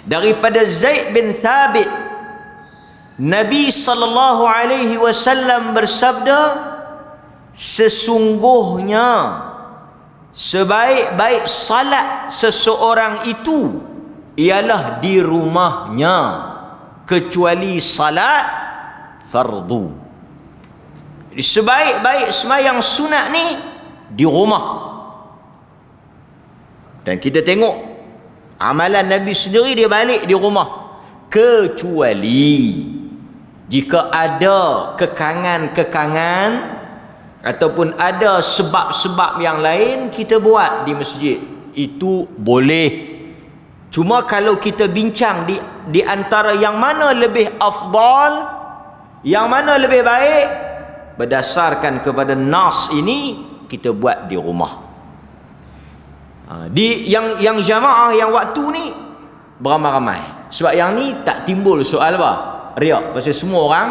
daripada Zaid bin Thabit, Nabi sallallahu alaihi wasallam bersabda, sesungguhnya sebaik-baik salat seseorang itu ialah di rumahnya, kecuali salat fardu. Jadi sebaik-baik sembahyang sunat ni di rumah. Dan kita tengok amalan Nabi sendiri dia balik di rumah, kecuali jika ada kekangan-kekangan ataupun ada sebab-sebab yang lain kita buat di masjid, itu boleh. Cuma kalau kita bincang di antara yang mana lebih afdal, yang mana lebih baik, berdasarkan kepada nas ini, kita buat di rumah. Di yang jamaah yang waktu ni beramai-ramai. Sebab yang ni tak timbul soal apa? Riak. Pasal semua orang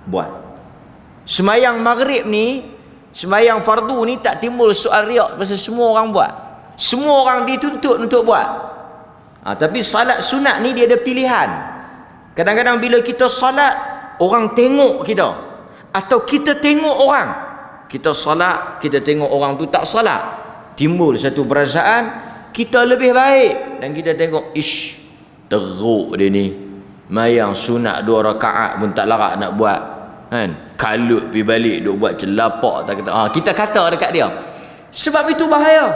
buat. Semayang maghrib ni, semayang fardu ni tak timbul soal riak. Pasal semua orang buat. Semua orang dituntut untuk buat. Tapi salat sunat ni dia ada pilihan. Kadang-kadang bila kita salat, orang tengok kita, atau kita tengok orang. Kita salat, kita tengok orang tu tak salat, timbul satu perasaan kita lebih baik. Dan kita tengok, ish, teruk dia ni, mayang sunat 2 rakaat pun tak larat nak buat, kan? Kalut pergi balik duk buat celapak tak kata. Kita kata dekat dia. Sebab itu bahaya.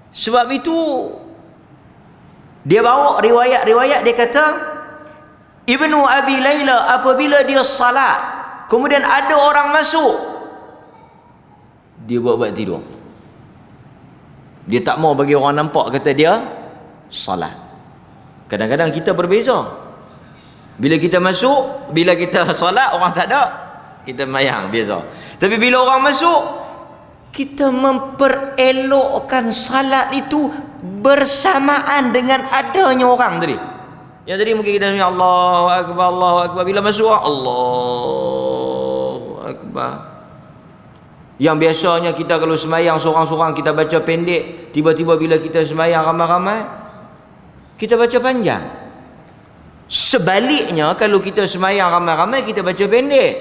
Sebab itu dia bawa riwayat-riwayat, dia kata Ibnu Abi Layla apabila dia salat, kemudian ada orang masuk, dia buat tidur. Dia tak mau bagi orang nampak kata dia salat. Kadang-kadang kita berbeza. Bila kita masuk, bila kita salat orang tak ada, kita mayang biasa. Tapi bila orang masuk, kita memperelokkan salat itu bersamaan dengan adanya orang tadi. Yang tadi mungkin kita nyanyi Allahu Akbar, Allahu Akbar. Bila masuk Allahu Akbar. Yang biasanya kita kalau semayang seorang-seorang kita baca pendek, tiba-tiba bila kita semayang ramai-ramai, kita baca panjang. Sebaliknya kalau kita semayang ramai-ramai, kita baca pendek.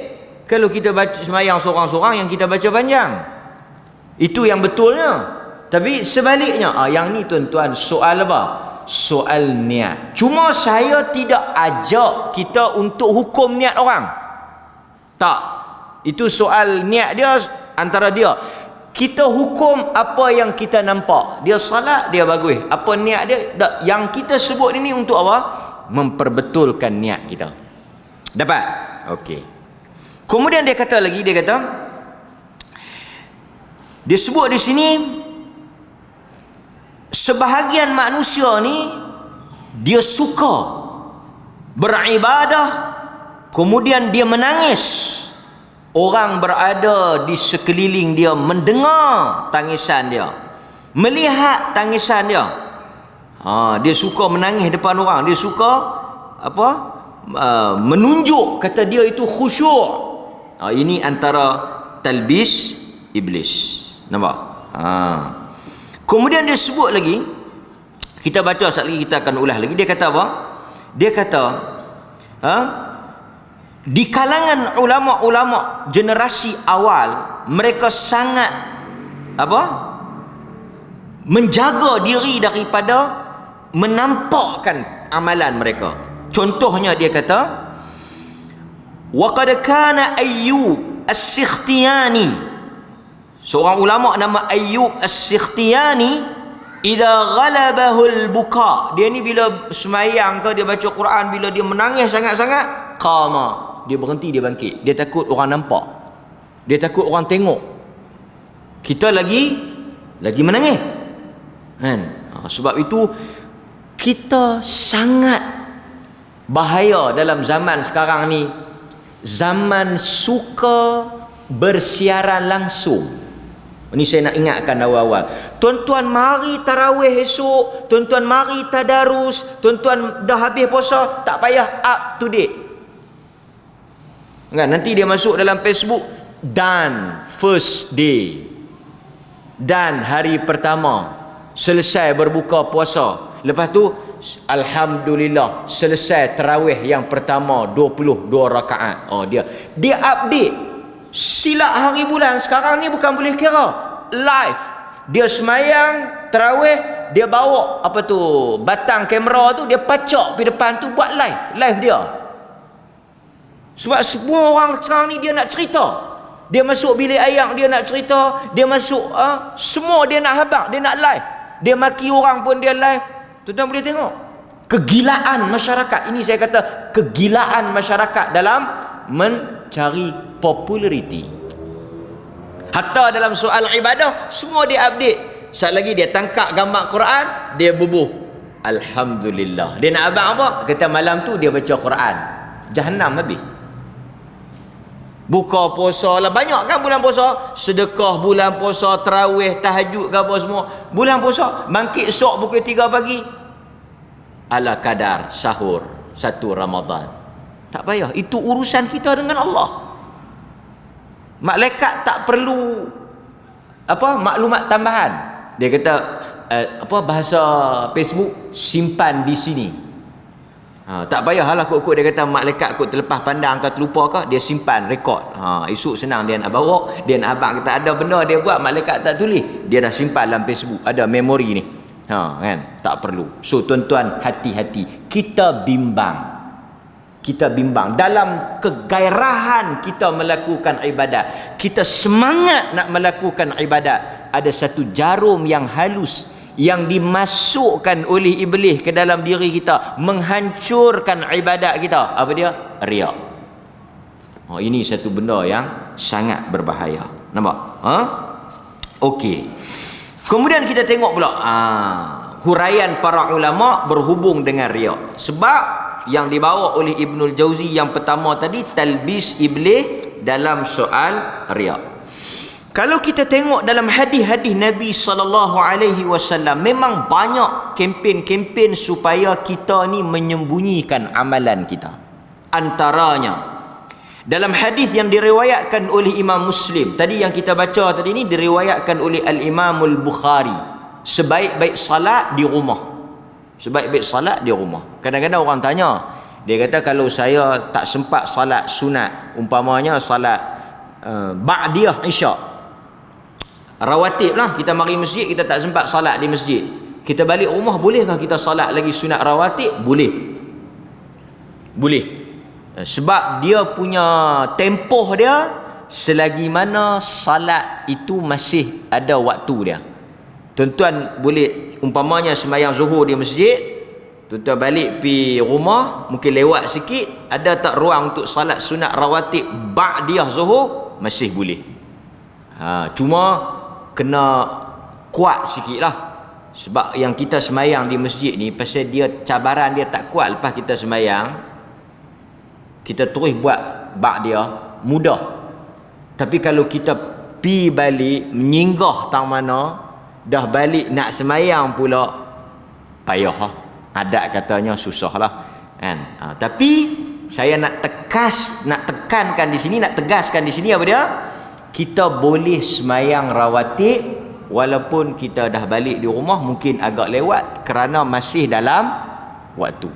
Kalau kita baca semayang seorang-seorang, yang kita baca panjang. Itu yang betulnya. Tapi sebaliknya, yang ni tuan-tuan soal apa? Soal niat. Cuma saya tidak ajak kita untuk hukum niat orang. Tak. Itu soal niat dia antara dia. Kita hukum apa yang kita nampak. Dia salat, dia bagus. Apa niat dia? Tak. Yang kita sebut ini untuk apa? Memperbetulkan niat kita. Dapat? Okey. Kemudian dia kata lagi, dia kata, dia sebut di sini, sebahagian manusia ni dia suka beribadah, kemudian dia menangis. Orang berada di sekeliling dia mendengar tangisan dia, melihat tangisan dia. Dia suka menangis depan orang. Dia suka apa? Menunjuk kata dia itu khusyuk. Ini antara talbis iblis. Nampak? Kemudian dia sebut lagi, kita baca sekali lagi, kita akan ulas lagi. Dia kata apa? Dia kata, di kalangan ulama-ulama generasi awal, mereka sangat apa? Menjaga diri daripada menampakkan amalan mereka. Contohnya dia kata, wa qad kana Ayyub As-Sikhtiyani, seorang ulama nama Ayyub As-Sikhtiyani, idza ghalabahu al-buka, dia ni bila semayang ke, dia baca Quran, bila dia menangis sangat-sangat, qama, dia berhenti, dia bangkit. Dia takut orang nampak, dia takut orang tengok kita lagi menangis, kan? Sebab itu kita sangat bahaya dalam zaman sekarang ni, zaman suka bersiaran langsung. Ini saya nak ingatkan awal-awal. Tuan-tuan mari tarawih esok, tuan-tuan mari tadarus, tuan-tuan dah habis puasa, tak payah up to date. Kan, nanti dia masuk dalam Facebook, dan first day, dan hari pertama selesai berbuka puasa. Lepas tu Alhamdulillah selesai tarawih yang pertama 22 rakaat. Oh, dia update. Silap hari bulan sekarang ni bukan boleh kira. Live. Dia semayang tarawih, dia bawa apa tu, batang kamera tu, dia pacak pergi depan tu buat live dia. Sebab semua orang sekarang ni dia nak cerita. Dia masuk bilik ayam dia nak cerita, dia masuk semua dia nak habaq, dia nak live. Dia maki orang pun dia live. Tuan-tuan boleh tengok kegilaan masyarakat. Ini saya kata kegilaan masyarakat dalam mencari populariti. Hatta dalam soal ibadah semua dia update. Saat lagi dia tangkap gambar Quran, dia bubuh alhamdulillah. Dia nak abang apa? Kata malam tu dia baca Quran. Jahannam habis. Buka puasa lah, banyak kan bulan puasa, sedekah bulan puasa, tarawih, tahajud ke apa semua. Bulan puasa bangkit esok pukul 3 pagi, ala kadar sahur 1 Ramadan. Tak payah, itu urusan kita dengan Allah. Malaikat tak perlu maklumat tambahan. Dia kata bahasa Facebook, simpan di sini. Tak payahlah kot dia kata malaikat kot terlepas pandang ke terlupa ke, dia simpan rekod. Esok senang dia nak bawa, dia nak abang kata ada benda dia buat malaikat tak tulis, dia dah simpan dalam Facebook, ada memori ni. Kan, tak perlu. So tuan-tuan hati-hati, kita bimbang dalam kegairahan kita melakukan ibadat, kita semangat nak melakukan ibadat, ada satu jarum yang halus yang dimasukkan oleh iblis ke dalam diri kita, menghancurkan ibadat kita. Apa dia? Riak. Ini satu benda yang sangat berbahaya. Nampak? Okey. Kemudian kita tengok pula huraian para ulama berhubung dengan riak. Sebab yang dibawa oleh Ibnul Jauzi yang pertama tadi, talbis iblis dalam soal riak. Kalau kita tengok dalam hadis-hadis Nabi SAW, memang banyak kempen-kempen supaya kita ni menyembunyikan amalan kita. Antaranya dalam hadis yang diriwayatkan oleh Imam Muslim, tadi yang kita baca tadi ni diriwayatkan oleh Al-Imamul Bukhari, sebaik-baik salat di rumah. Sebaik-baik salat di rumah. Kadang-kadang orang tanya, dia kata kalau saya tak sempat salat sunat, umpamanya salat ba'diyah isyak, rawatib lah, kita mari masjid, kita tak sempat salat di masjid, kita balik rumah, bolehkah kita salat lagi sunat rawatib? Boleh. Sebab dia punya tempoh dia selagi mana salat itu masih ada waktu dia. Tuan-tuan boleh umpamanya sembahyang zuhur di masjid, tuan-tuan balik pi rumah, mungkin lewat sikit, ada tak ruang untuk salat sunat rawatib ba'diyah zuhur? Masih boleh. Cuma kena kuat sikit lah. Sebab yang kita sembahyang di masjid ni, pasal dia cabaran dia tak kuat. Lepas kita sembahyang, kita terus buat ba'diyah, mudah. Tapi kalau kita pi balik, menyinggah tang mana, dah balik nak semayang pula, payah. Adat katanya susah lah kan. Tapi saya nak tegaskan di sini apa dia? Kita boleh semayang rawatib walaupun kita dah balik di rumah, mungkin agak lewat, kerana masih dalam waktu.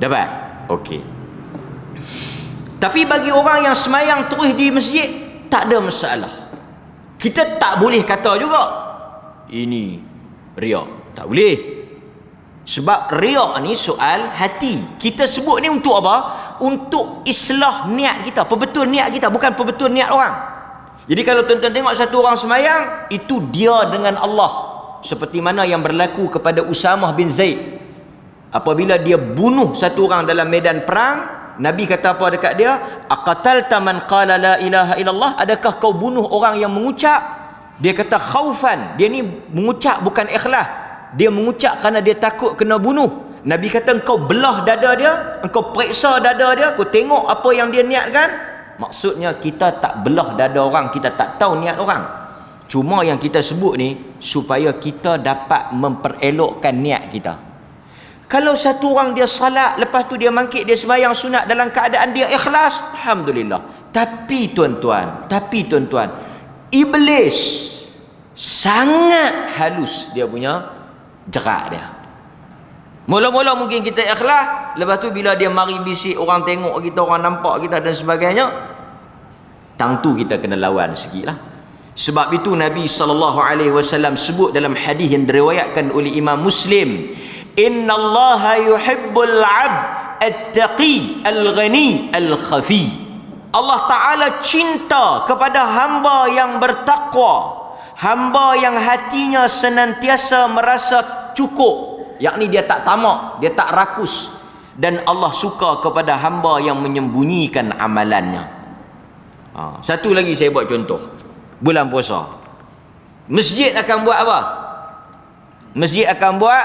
Dapat? Okey. Tapi bagi orang yang semayang terus di masjid, tak ada masalah. Kita tak boleh kata juga ini riak. Tak boleh. Sebab riak ni soal hati. Kita sebut ni untuk apa? Untuk islah niat kita, perbetul niat kita, bukan perbetul niat orang. Jadi kalau tuan-tuan tengok satu orang semayang, itu dia dengan Allah. Seperti mana yang berlaku kepada Usamah bin Zaid. Apabila dia bunuh satu orang dalam medan perang, Nabi kata apa dekat dia? Aqatalta man qala la ilaha illallah? Adakah kau bunuh orang yang mengucap? Dia kata khaufan. Dia ni mengucap bukan ikhlas. Dia mengucap kerana dia takut kena bunuh. Nabi kata engkau belah dada dia, engkau periksa dada dia, kau tengok apa yang dia niatkan. Maksudnya kita tak belah dada orang, kita tak tahu niat orang. Cuma yang kita sebut ni supaya kita dapat memperelokkan niat kita. Kalau satu orang dia salat, lepas tu dia mangkit, dia sembahyang sunat dalam keadaan dia ikhlas, alhamdulillah. Tapi tuan-tuan, iblis sangat halus dia punya jerak dia. Mula-mula mungkin kita ikhlas, lepas tu bila dia mari bisik, orang tengok kita, orang nampak kita dan sebagainya, tang tu kita kena lawan sikitlah. Sebab itu Nabi SAW sebut dalam hadis yang diriwayatkan oleh Imam Muslim, innallaha yuhibbul 'abd at-taqi al-ghani al-khafi. Allah Ta'ala cinta kepada hamba yang bertakwa, hamba yang hatinya senantiasa merasa cukup, yakni dia tak tamak, dia tak rakus. Dan Allah suka kepada hamba yang menyembunyikan amalannya. Satu lagi saya buat contoh. Bulan puasa, masjid akan buat apa? Masjid akan buat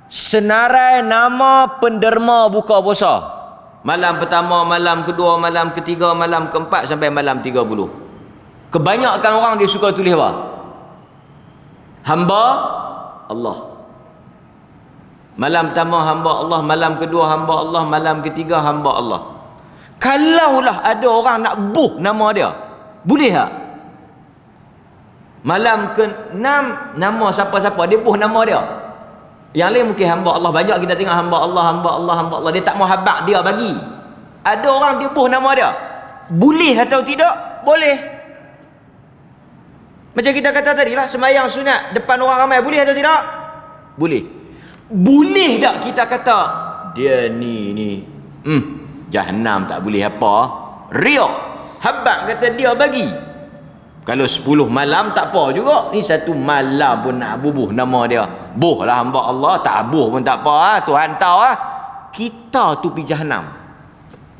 senarai nama penderma buka puasa. Malam pertama, malam kedua, malam ketiga, malam keempat sampai malam 30. Kebanyakan orang dia suka tulis apa? Hamba Allah. Malam pertama hamba Allah, malam kedua hamba Allah, malam ketiga hamba Allah. Kalaulah ada orang nak buh nama dia, boleh tak? Malam ke-6 nama siapa-siapa dia buh nama dia. Yang lain mungkin hamba Allah. Banyak kita tengok hamba Allah, hamba Allah, hamba Allah. Dia tak mau habaq dia bagi. Ada orang dia buh nama dia. Boleh atau tidak? Boleh. Macam kita kata tadi lah, sembahyang sunat depan orang ramai, boleh atau tidak? Boleh. Boleh tak kita kata dia ni Jahannam tak boleh apa? Riak. Habaq kata dia bagi. Kalau 10 malam tak apa juga. Ni satu malam pun nak bubuh nama dia. Buh lah hamba Allah. Tak buh pun tak apa. Tuhan tahu lah. Kita tu pergi Jahannam.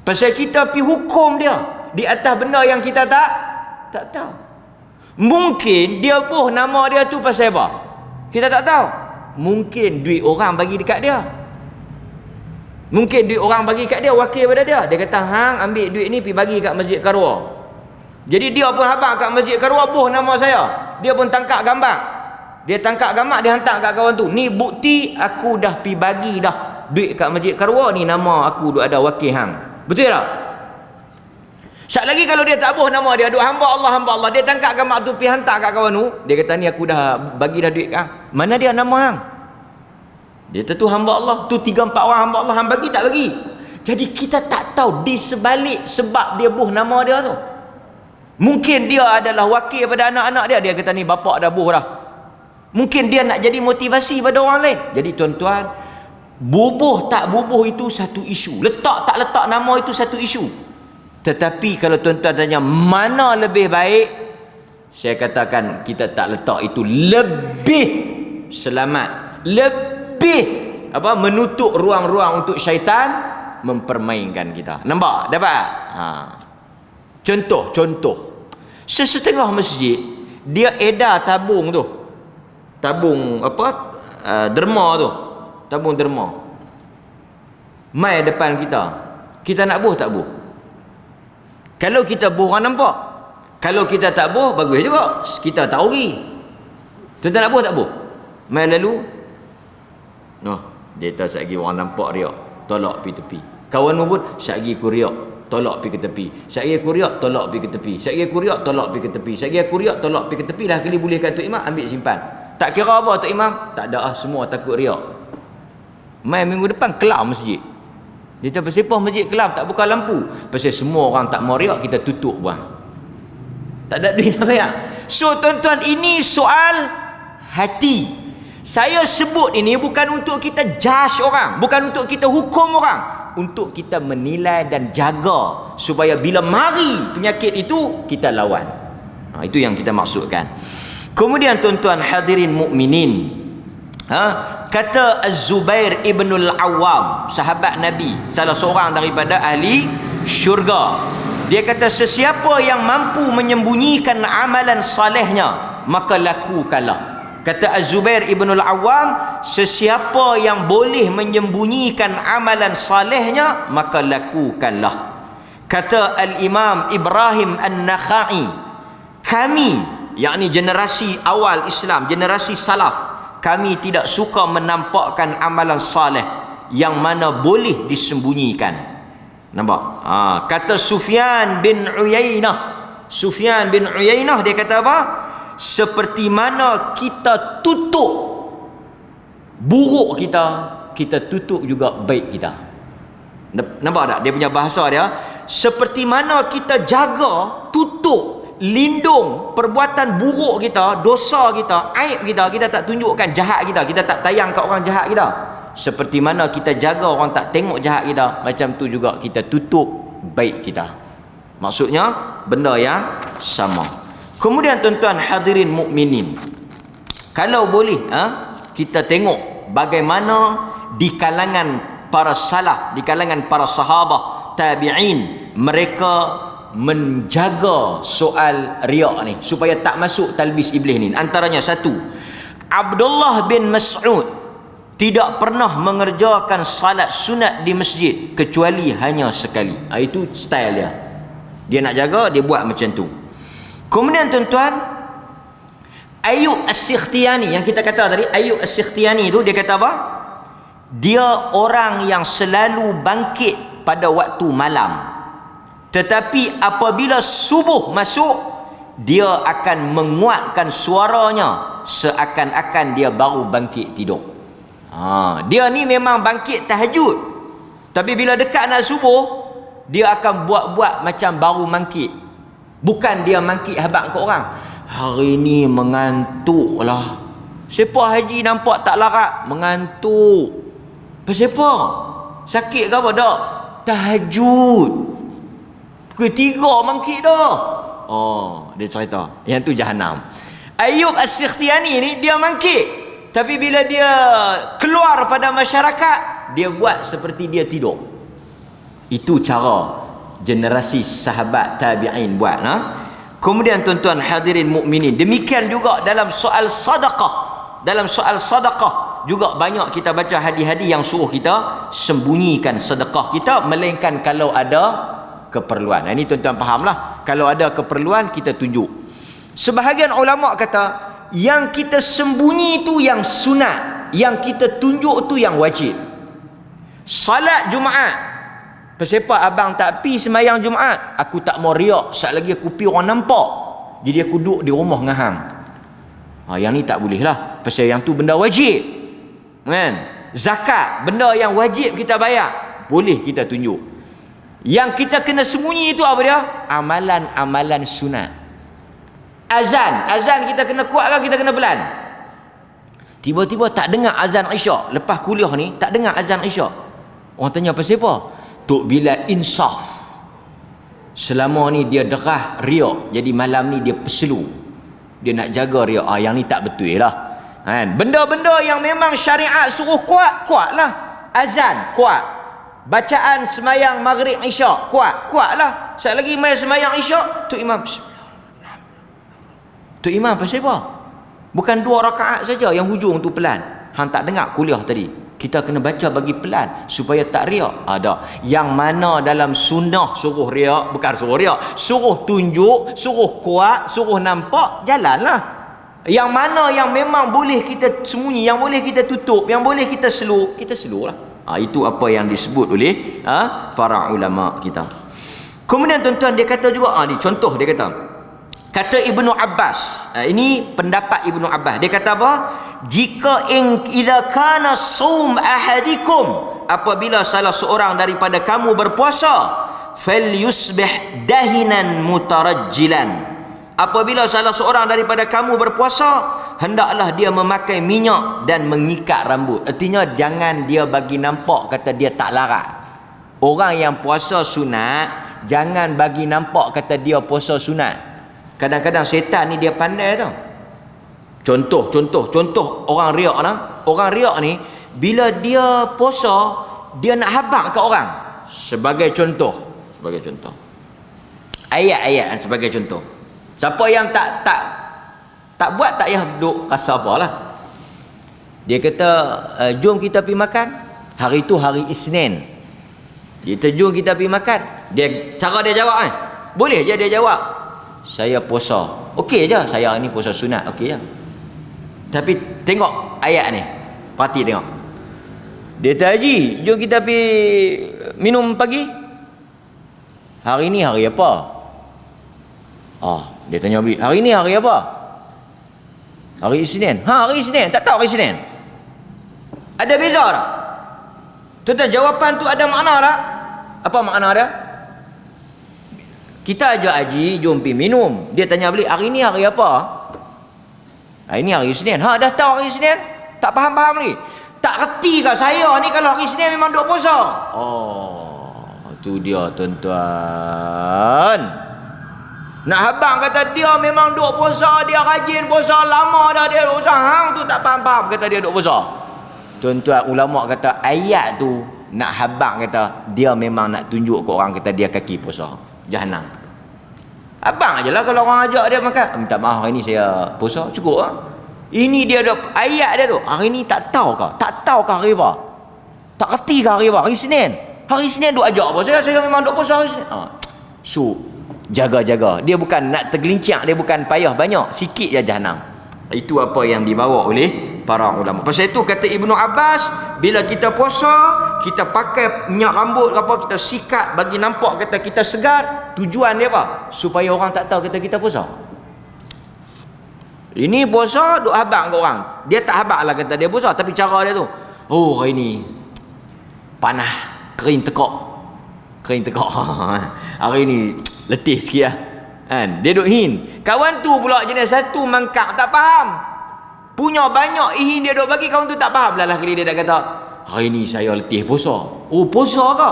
Pasal kita pergi hukum dia di atas benda yang kita tak tahu. Mungkin dia buh nama dia tu pasal apa? Kita tak tahu. Mungkin duit orang bagi dekat dia. Mungkin duit orang bagi kat dia, wakil pada dia. Dia kata, hang ambil duit ni pergi bagi kat Masjid Karwa. Jadi dia pun habaq kat Masjid Karwa, buh nama saya. Dia pun tangkap gambar. Dia tangkap gambar, dia hantar kat kawan tu. Ni bukti aku dah pi bagi dah duit kat Masjid Karwa, ni nama aku duk ada wakil hang. Betul tak? Syak lagi kalau dia tak buh nama dia, duk hamba Allah, dia tangkap gambar tu pi hantar kat kawan tu. Dia kata ni aku dah bagi dah duit hang. Mana dia nama hang? Dia tu hamba Allah. Tu 3-4 orang hamba Allah, hang bagi tak bagi? Jadi kita tak tahu di sebalik sebab dia buh nama dia tu. Mungkin dia adalah wakil pada anak-anak dia. Dia kata ni bapak dah buh dah. Mungkin dia nak jadi motivasi pada orang lain. Jadi tuan-tuan, bubuh tak bubuh itu satu isu. Letak tak letak nama itu satu isu. Tetapi kalau tuan-tuan tanya mana lebih baik, saya katakan kita tak letak itu lebih selamat. Lebih menutup ruang-ruang untuk syaitan mempermainkan kita. Nampak? Dapat? Contoh. Sesetengah masjid dia edar tabung tu. Tabung derma tu. Tabung derma. Mai depan kita. Kita nak buh tak buh? Kalau kita buh orang nampak. Kalau kita tak buh bagus juga. Kita tak ori. Tuan-tuan nak buh tak buh? Mai lalu. Dia tak lagi orang nampak riak. Tolak pergi tepi. Kawanmu pun syagi ku riak. Tolak pergi ke tepi. Syakir aku riak, tolak pergi ke tepi. Syakir aku riak, tolak pergi ke tepi. Syakir aku riak, tolak pergi ke tepi. Dah kali bolehkan Tok Imam, ambil simpan. Tak kira apa Tok Imam? Tak ada semua takut riak. Mai minggu depan kelar masjid. Dia kata pasal masjid kelar tak buka lampu. Pasal semua orang tak mau riak, kita tutup buang. Tak ada duit nak bayar. So tuan-tuan, ini soal hati. Saya sebut ini bukan untuk kita judge orang, bukan untuk kita hukum orang, untuk kita menilai dan jaga supaya bila mari penyakit itu kita lawan. Itu yang kita maksudkan. Kemudian tuan-tuan hadirin mukminin, kata Az-Zubair ibn al-Awwam, sahabat Nabi, salah seorang daripada ahli syurga. Dia kata sesiapa yang mampu menyembunyikan amalan salehnya, maka lakukanlah. Kata Az-Zubair ibn al-Awwam, sesiapa yang boleh menyembunyikan amalan salehnya, maka lakukanlah. Kata Al-Imam Ibrahim An-Nakhai, kami, yakni generasi awal Islam, generasi salaf, kami tidak suka menampakkan amalan saleh yang mana boleh disembunyikan. Nampak? Kata Sufyan bin Uyainah. Sufyan bin Uyainah dia kata apa? Seperti mana kita tutup buruk kita, kita tutup juga baik kita. Nampak tak dia punya bahasa dia? Seperti mana kita jaga, tutup, lindung perbuatan buruk kita, dosa kita, aib kita, kita tak tunjukkan jahat kita tak tayang kat orang jahat kita. Seperti mana kita jaga orang tak tengok jahat kita, macam tu juga kita tutup baik kita. Maksudnya benda yang sama. Kemudian tuan-tuan hadirin mukminin, kalau boleh kita tengok bagaimana di kalangan para salaf, di kalangan para sahabat, tabi'in, mereka menjaga soal riak ni supaya tak masuk talbis iblis ni. Antaranya satu, Abdullah bin Mas'ud tidak pernah mengerjakan salat sunat di masjid kecuali hanya sekali. Itu style dia. Dia nak jaga, dia buat macam tu. Kemudian tuan-tuan, Ayyub As-Sikhtiyani yang kita kata tadi, Ayyub As-Sikhtiyani tu dia kata apa? Dia orang yang selalu bangkit pada waktu malam, tetapi apabila subuh masuk, dia akan menguatkan suaranya seakan-akan dia baru bangkit tidur. Dia ni memang bangkit tahajud, tapi bila dekat nak subuh, dia akan buat-buat macam baru bangkit. Bukan dia bangkit habaq ke orang. Hari ni mengantuk lah. Siapa haji nampak tak larat? Mengantuk. Siapa? Sakit ke apa? Tak. Tahajud. Pukul 3 bangkit dah. Dia cerita. Yang tu Jahannam. Ayyub As-Sikhtiyani ni dia bangkit, tapi bila dia keluar pada masyarakat, dia buat seperti dia tidur. Itu cara generasi sahabat tabi'in buat. Kemudian tuan-tuan hadirin mukminin, demikian juga dalam soal sedekah. Dalam soal sedekah juga banyak kita baca hadis-hadis yang suruh kita sembunyikan sedekah kita, melainkan kalau ada keperluan. Ini tuan-tuan fahamlah. Kalau ada keperluan kita tunjuk. Sebahagian ulama kata yang kita sembunyi itu yang sunat, yang kita tunjuk tu yang wajib. Salat Jumaat, pasal abang tak pi sembahyang Jumaat, aku tak mau riak, sat lagi aku pi orang nampak, jadi aku duduk di rumah dengan hang. Yang ni tak boleh lah, pasal yang tu benda wajib kan. Zakat, benda yang wajib kita bayar, boleh kita tunjuk. Yang kita kena sembunyi itu apa dia? Amalan-amalan sunat. Azan kita kena kuat ke kita kena pelan? Tiba-tiba tak dengar azan Isyak. Lepas kuliah ni tak dengar azan Isyak. Orang tanya pasal apa? Tok Bilal insaf. Selama ni dia derah riak, jadi malam ni dia peselu. Dia nak jaga riak. Yang ni tak betul lah. Benda-benda yang memang syariat suruh kuatlah. Azan kuat. Bacaan semayang maghrib Isyak kuatlah. Sekali lagi mai semayang Isyak, Tok Imam Tok Imam pasal apa? Bukan 2 rakaat saja yang hujung tu pelan. Hang tak dengar kuliah tadi. Kita kena baca bagi pelan supaya tak riak. Ada. Yang mana dalam sunnah suruh riak, bukan suruh riak, suruh tunjuk, suruh kuat, suruh nampak, jalanlah. Yang mana yang memang boleh kita sembunyi, yang boleh kita tutup, yang boleh kita slow, kita slow lah. Itu apa yang disebut oleh para ulama kita. Kemudian tuan-tuan dia kata juga, ni contoh dia kata Ibnu Abbas, ini pendapat Ibnu Abbas. Dia kata apa? Jika idza kana saum ahadikum, apabila salah seorang daripada kamu berpuasa, falyusbih dahinan mutarajjilan. Apabila salah seorang daripada kamu berpuasa, hendaklah dia memakai minyak dan mengikat rambut. Artinya jangan dia bagi nampak kata dia tak larat. Orang yang puasa sunat, jangan bagi nampak kata dia puasa sunat. Kadang-kadang setan ni dia pandai tau. Contoh orang riak lah. Orang riak ni bila dia puasa, dia nak habaq kat orang. Sebagai contoh. Ayat-ayat sebagai contoh. Siapa yang tak buat, tak payah duduk rasa apalah. Dia kata, jom kita pergi makan. Hari tu hari Isnin. Jom kita pergi makan. Cara dia jawab kan? Boleh je dia jawab, saya puasa. Okey je, saya ni puasa sunat. Okey je. Tapi tengok ayat ni. Perhati tengok. Dia kata, Haji, jom kita pergi minum pagi. Hari ni hari apa? Dia tanya beli, hari ni hari apa? Hari Isnin. Hari Isnin. Tak tahu hari Isnin. Ada beza tak? Tuan-tuan, jawapan tu ada makna tak? Apa makna dia? Kita ajak Haji, jom pergi minum. Dia tanya balik, hari ni hari apa? Hari ni hari Isnin. Ha, dah tahu hari Isnin? Tak faham-faham lagi? Tak reti ke saya ni kalau hari Isnin memang duk puasa? Oh, tu dia tuan-tuan. Nak habang kata dia memang duk puasa, dia rajin puasa lama dah dia duk puasa. Hang tu tak faham-faham kata dia duk puasa. Tuan-tuan, ulama kata ayat tu nak habang kata dia memang nak tunjuk ke orang kata dia kaki puasa Jahannam. Abang aje lah kalau orang ajak dia makan. Minta maaf hari ni saya puasa, cukup lah. Ini dia ada ayat dia tu. Hari ni tak tahu ke? Tak tahu ke hari apa? Tak reti ke hari apa? Hari Senin. Hari Senin duk ajak apa? Saya memang duk puasa hari Senin. So, jaga-jaga. Dia bukan nak tergelincir, dia bukan payah banyak, sikit je Jahannam. Itu apa yang dibawa oleh para ulama. Pasal itu kata Ibnu Abbas, bila kita puasa, kita pakai minyak rambut ke apa, kita sikat bagi nampak kata kita segar. Tujuan dia apa? Supaya orang tak tahu kata kita puasa. Ini puasa duk habaq ke orang. Dia tak habaq lah kata dia puasa, tapi cara dia tu, oh hari ni panah, kering tekak. Kering tekak. Hari ni letih sikit lah. Kan? Dia duk hin. Kawan tu pula jenis satu mangkak tak faham. Punya banyak ihin dia duk bagi, kawan tu tak faham lah kali dia dah kata, hari ni saya letih puasa. Oh, puasa ke?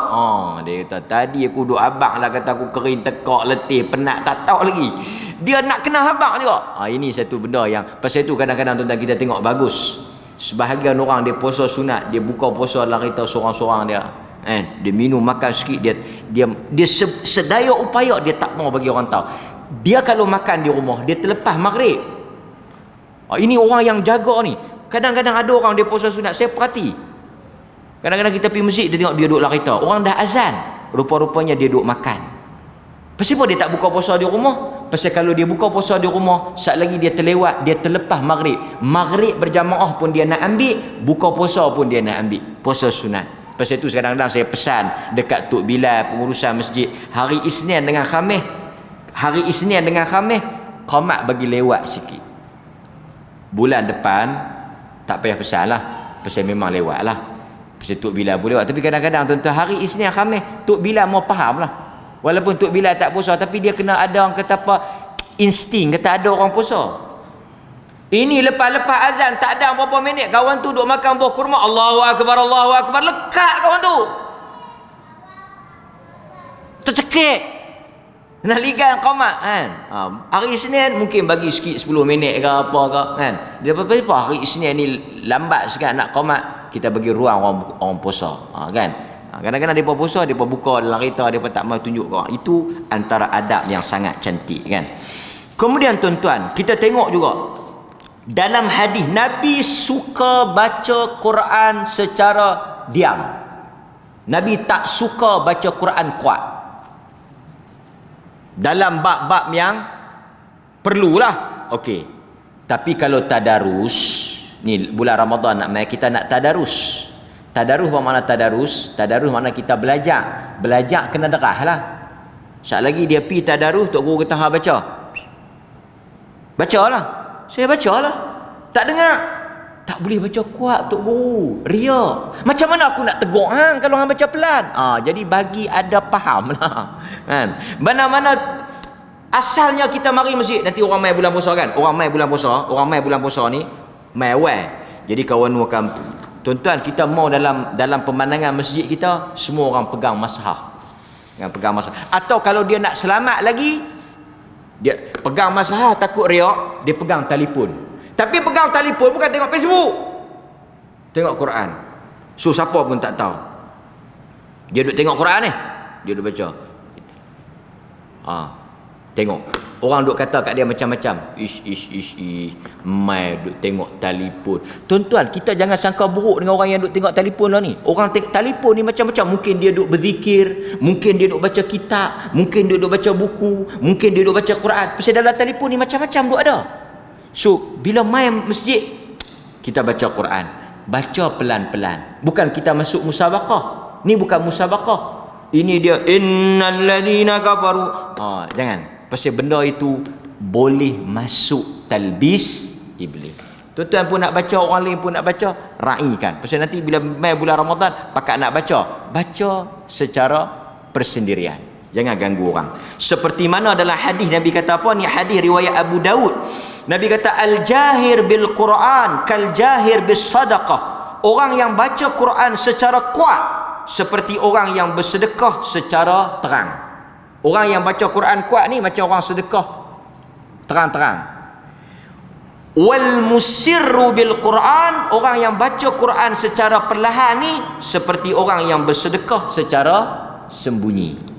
Dia kata tadi aku duk habaq lah kata aku kering tekak, letih, penat, tak tahu lagi. Dia nak kena habaq juga. Ini satu benda yang pasal itu kadang-kadang tuan-tuan kita tengok bagus. Sebahagian orang dia puasa sunat, dia buka puasa dalam kereta seorang-seorang dia. Dia minum makan sikit, dia sedaya upaya dia tak mau bagi orang tahu. Dia kalau makan di rumah, dia terlepas maghrib. Ini orang yang jaga ni. Kadang-kadang ada orang dia puasa sunat, saya perhati. Kadang-kadang kita pergi masjid, dia tengok dia duduk dalam kereta. Orang dah azan, rupa-rupanya dia duduk makan. Pasal apa dia tak buka puasa di rumah? Pasal kalau dia buka puasa di rumah, saat lagi dia terlewat, dia terlepas maghrib. Maghrib berjamaah pun dia nak ambil, buka puasa pun dia nak ambil. Puasa sunat. Pasal itu kadang-kadang saya pesan dekat Tok Bilal, pengurusan masjid, hari Isnin dengan Khamis, qamat bagi lewat sikit. Bulan depan tak payah pesan lah, pasal memang lewat lah. Pasal Tok Bilal boleh lewat. Tapi kadang-kadang tuan-tuan hari Isnin Khamis, Tok Bilal mau faham lah. Walaupun Tok Bilal tak puasa, tapi dia kena ada orang kata apa, insting kata ada orang puasa. Ini lepas-lepas azan tak ada berapa minit, kawan tu duk makan buah kurma, Allahu Akbar, lekat kawan tu. Tercekik. Nak ligan qamat kan. Hari Isnin mungkin bagi sikit 10 minit ke apa ke kan. Dia apa-apa hari Isnin ni lambat sikit nak qamat, kita bagi ruang orang puasa. Kan. Kadang-kadang depa puasa, depa buka dalam kereta, depa tak mau tunjuk kau. Itu antara adab yang sangat cantik kan. Kemudian tuan-tuan, kita tengok juga dalam hadis Nabi suka baca Quran secara diam. Nabi tak suka baca Quran kuat. Dalam bab-bab yang perlulah. Okey. Tapi kalau tadarus, ni bulan Ramadan nak mai, kita nak tadarus. Tadarus apa makna tadarus? Tadarus makna kita belajar. Belajar kena derah lah. Sekejap lagi dia pi tadarus, tok guru kata ha baca. Bacalah. Saya bacalah. Tak dengar. Tak boleh baca kuat tok guru. Ria. Macam mana aku nak tegur hang kalau hang baca pelan? Jadi bagi ada faham lah. Kan? Mana-mana asalnya kita mari masjid, nanti orang mai bulan puasa kan? Orang mai bulan puasa ni mai awal. Jadi kawan akan, tuan-tuan, kita mau dalam pemandangan masjid kita semua orang pegang mashaf. Yang pegang mashaf. Atau kalau dia nak selamat lagi, dia pegang mashaf takut riak, dia pegang telefon. Tapi pegang telefon bukan tengok Facebook, tengok Quran. So siapa pun tak tahu dia duduk tengok Quran ni, dia duduk baca. Tengok orang duk kata kat dia macam-macam. Ish mai duk tengok telefon. Tuan-tuan, kita jangan sangka buruk dengan orang yang duk tengok telefon lah ni. Orang tengok telefon ni macam-macam. Mungkin dia duk berzikir, mungkin dia duk baca kitab, mungkin dia duk baca buku, mungkin dia duk baca Quran. Pasal dalam telefon ni macam-macam duk ada. So bila mai masjid, kita baca Quran, baca pelan-pelan. Bukan kita masuk musabaqah. Ni bukan musabaqah. Ini dia innal ladzina kafaru. Jangan. Pasal benda itu boleh masuk talbis iblis. Tuan-tuan pun nak baca, orang lain pun nak baca, raikan. Pasal nanti bila mai bulan Ramadan, pakat nak baca secara persendirian. Jangan ganggu orang. Seperti mana dalam hadis Nabi kata apa? Ni hadis riwayat Abu Daud. Nabi kata al-jahir bil Quran kal jahir bis sadaqah. Orang yang baca Quran secara kuat seperti orang yang bersedekah secara terang. Orang yang baca Quran kuat ni macam orang sedekah terang-terang. Wal musirru bil Quran, orang yang baca Quran secara perlahan ni seperti orang yang bersedekah secara sembunyi.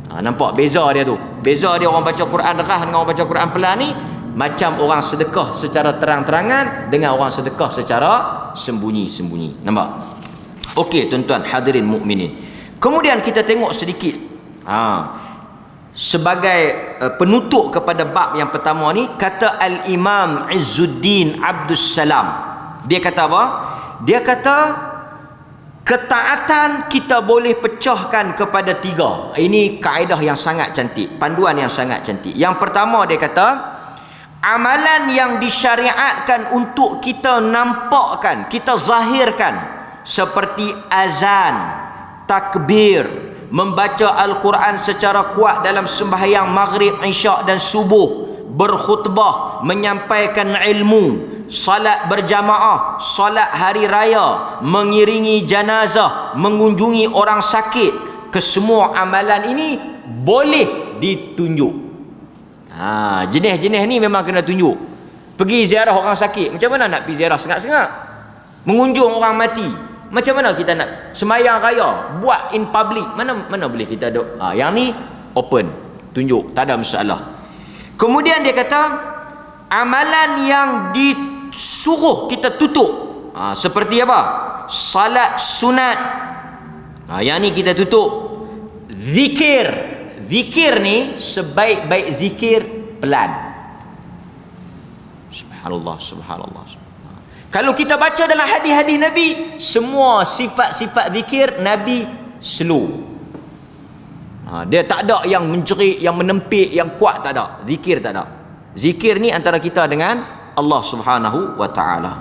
Nampak beza dia tu. Beza dia orang baca Quran derah dengan orang baca Quran perlahan ni, macam orang sedekah secara terang-terangan dengan orang sedekah secara sembunyi-sembunyi. Nampak? Okey tuan-tuan hadirin mukminin. Kemudian kita tengok sedikit sebagai penutup kepada bab yang pertama ni, kata Al-Imam Izzuddin Abdus Salam. Dia kata apa? Dia kata ketaatan kita boleh pecahkan kepada 3. Ini kaedah yang sangat cantik, panduan yang sangat cantik. Yang pertama dia kata, amalan yang disyariatkan untuk kita nampakkan, kita zahirkan, seperti azan, takbir, membaca Al-Quran secara kuat dalam sembahyang maghrib, isyak dan subuh, berkhutbah, menyampaikan ilmu, salat berjamaah, salat hari raya, mengiringi jenazah, mengunjungi orang sakit. Kesemua amalan ini boleh ditunjuk. Jenis-jenis ni memang kena tunjuk. Pergi ziarah orang sakit, macam mana nak pergi ziarah sengak-sengak? Mengunjung orang mati, macam mana kita nak? Sembahyang raya buat in public, mana boleh kita duk. Yang ni open, tunjuk, tak ada masalah. Kemudian dia kata amalan yang disuruh kita tutup, seperti apa? Salat sunat, yang ni kita tutup. Zikir ni sebaik-baik zikir pelan. Subhanallah, subhanallah. Kalau kita baca dalam hadis-hadis Nabi, semua sifat-sifat zikir Nabi slow. Dia tak ada yang menjerit, yang menempik, yang kuat, tak ada. Zikir tak ada. Zikir ni antara kita dengan Allah Subhanahu wa taala.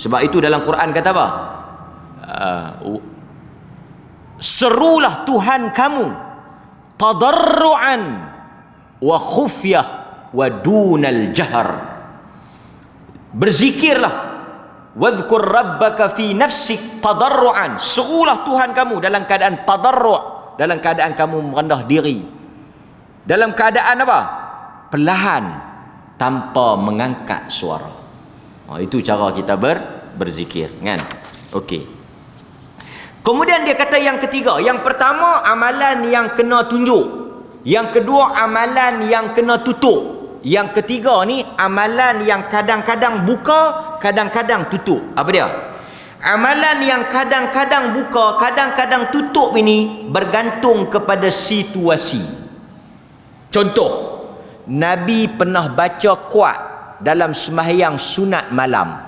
Sebab itu dalam Quran kata apa? Serulah Tuhan kamu tadarruan wa khufyah wa dunal jahr. Berzikirlah, wadhkur rabbaka fi nafsik tadarruan. Serulah Tuhan kamu dalam keadaan tadarru', dalam keadaan kamu merendah diri, dalam keadaan apa? Perlahan, tanpa mengangkat suara. Itu cara kita berzikir, kan? Okey. Kemudian dia kata yang ketiga, yang pertama amalan yang kena tunjuk, yang kedua amalan yang kena tutup, yang ketiga ni amalan yang kadang-kadang buka, kadang-kadang tutup. Apa dia? Amalan yang kadang-kadang buka, kadang-kadang tutup ini bergantung kepada situasi. Contoh, Nabi pernah baca kuat dalam sembahyang sunat malam.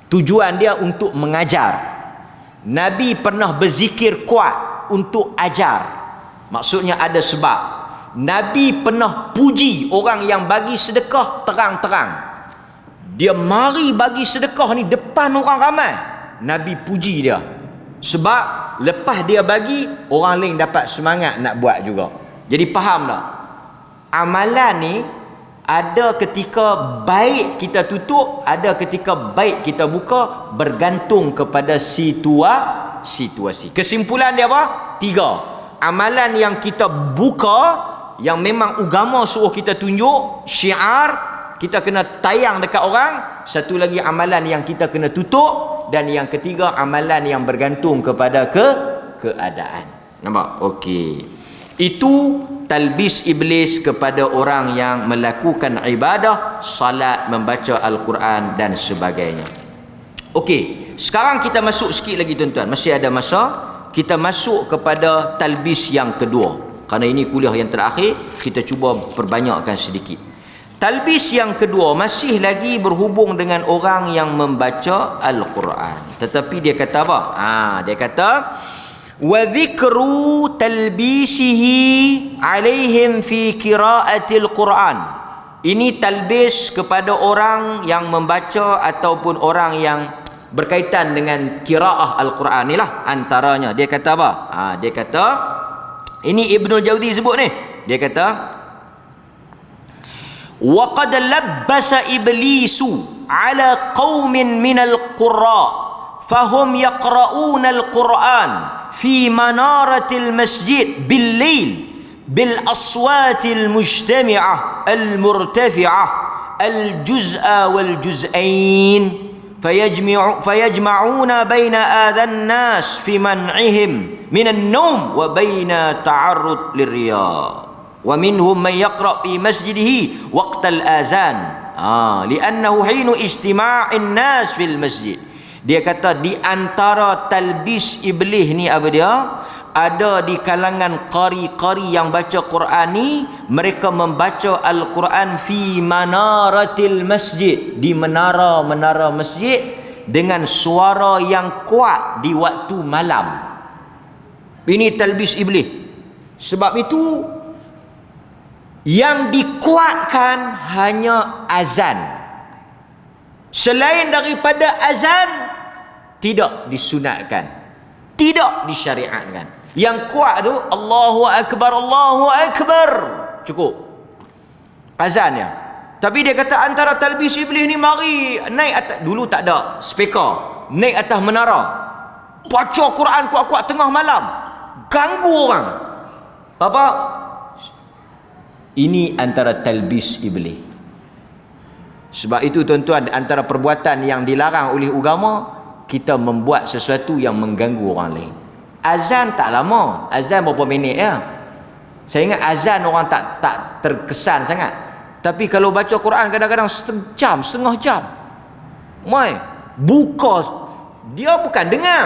Tujuan dia untuk mengajar. Nabi pernah berzikir kuat untuk ajar. Maksudnya ada sebab. Nabi pernah puji orang yang bagi sedekah terang-terang. Dia mari bagi sedekah ni depan orang ramai. Nabi puji dia. Sebab lepas dia bagi, orang lain dapat semangat nak buat juga. Jadi faham tak? Amalan ni ada ketika baik kita tutup, ada ketika baik kita buka, bergantung kepada situasi. Kesimpulan dia apa? 3. Amalan yang kita buka, yang memang agama suruh kita tunjuk, syiar, kita kena tayang dekat orang. Satu lagi amalan yang kita kena tutup. Dan yang ketiga amalan yang bergantung kepada keadaan. Nampak? Okey. Itu talbis iblis kepada orang yang melakukan ibadah, salat, membaca Al-Quran dan sebagainya. Okey, sekarang kita masuk sikit lagi tuan-tuan, masih ada masa. Kita masuk kepada talbis yang kedua. Kerana ini kuliah yang terakhir, kita cuba perbanyakkan sedikit. Talbis yang kedua masih lagi berhubung dengan orang yang membaca Al-Quran. Tetapi dia kata apa? Dia kata wa dhikru talbisihi alaihim fi qiraatil Quran. Ini talbis kepada orang yang membaca ataupun orang yang berkaitan dengan qiraah Al-Quran ni lah antaranya. Dia kata apa? Dia kata, ini Ibnul Jauzi sebut ni. Dia kata, wa qad labbasa iblisu ala qaumin minal qurra fahum yaqra'una al-Quran fi manaratil masjid bil-lail bil aswatil mujtami'ah al-murtafi'ah al-juz'a wal juz'ain fayajma'una baina adhan nas fi man'ihim min an-nawm wa baina ta'arrud lirriya wa minhum man yaqra' fi masjidihi waqt al-azan li'annahu hinu istima'in nas fil masjid. Dia kata di antara talbis iblis ni apa dia? Ada di kalangan qari-qari yang baca Quran ni, mereka membaca Al-Quran fi manaratil masjid, di menara-menara masjid dengan suara yang kuat di waktu malam. Ini talbis iblis. Sebab itu yang dikuatkan hanya azan. Selain daripada azan tidak disunatkan, tidak disyariatkan. Yang kuat tu Allahu Akbar, Allahu Akbar, cukup azan ya. Tapi dia kata antara talbis iblis ni, mari naik atas, dulu tak ada speaker, naik atas menara, baca Quran kuat-kuat tengah malam, ganggu orang. Apa? Ini antara talbis iblis. Sebab itu tuan-tuan, antara perbuatan yang dilarang oleh agama, kita membuat sesuatu yang mengganggu orang lain. Azan tak lama, azan berapa minit ya. Saya ingat azan orang tak terkesan sangat. Tapi kalau baca Quran kadang-kadang setengah jam. Mai buka, dia bukan dengar,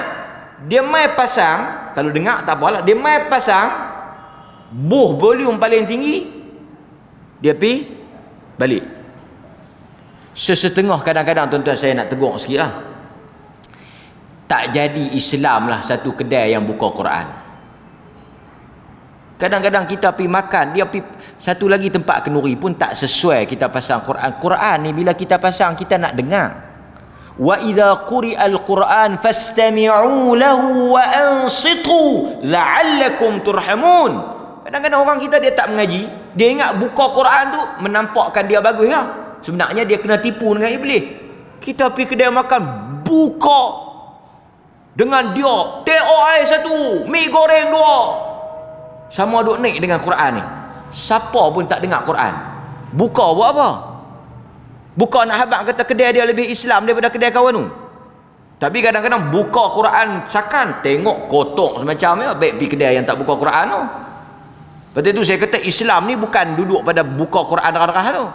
dia mai pasang. Kalau dengar tak apalah, dia mai pasang volume paling tinggi, dia pergi balik. Sesetengah kadang-kadang tuan-tuan saya nak tegur sikit lah. Tak jadi Islam lah satu kedai yang buka Quran. Kadang-kadang kita pergi makan, dia pergi satu lagi tempat kenduri pun tak sesuai kita pasang Quran. Quran ni bila kita pasang, kita nak dengar. Wa idza quri'al Quran fastami'u lahu wa ansitu la'allakum turhamun. Kadang-kadang orang kita dia tak mengaji, dia ingat buka Quran tu menampakkan dia bagus lah. Sebenarnya dia kena tipu dengan iblis. Kita pergi kedai makan, buka dengan dia teh air satu, mi goreng dua, sama duk naik dengan Quran ni. Siapa pun tak dengar Quran. Buka buat apa? Buka nak habaq kata kedai dia lebih Islam daripada kedai kawan tu. Tapi kadang-kadang buka Quran sakan, tengok kotor semacam ya, baik pergi kedai yang tak buka Quran tu. Lepas itu saya kata Islam ni bukan duduk pada buka Quran darah-darah tu.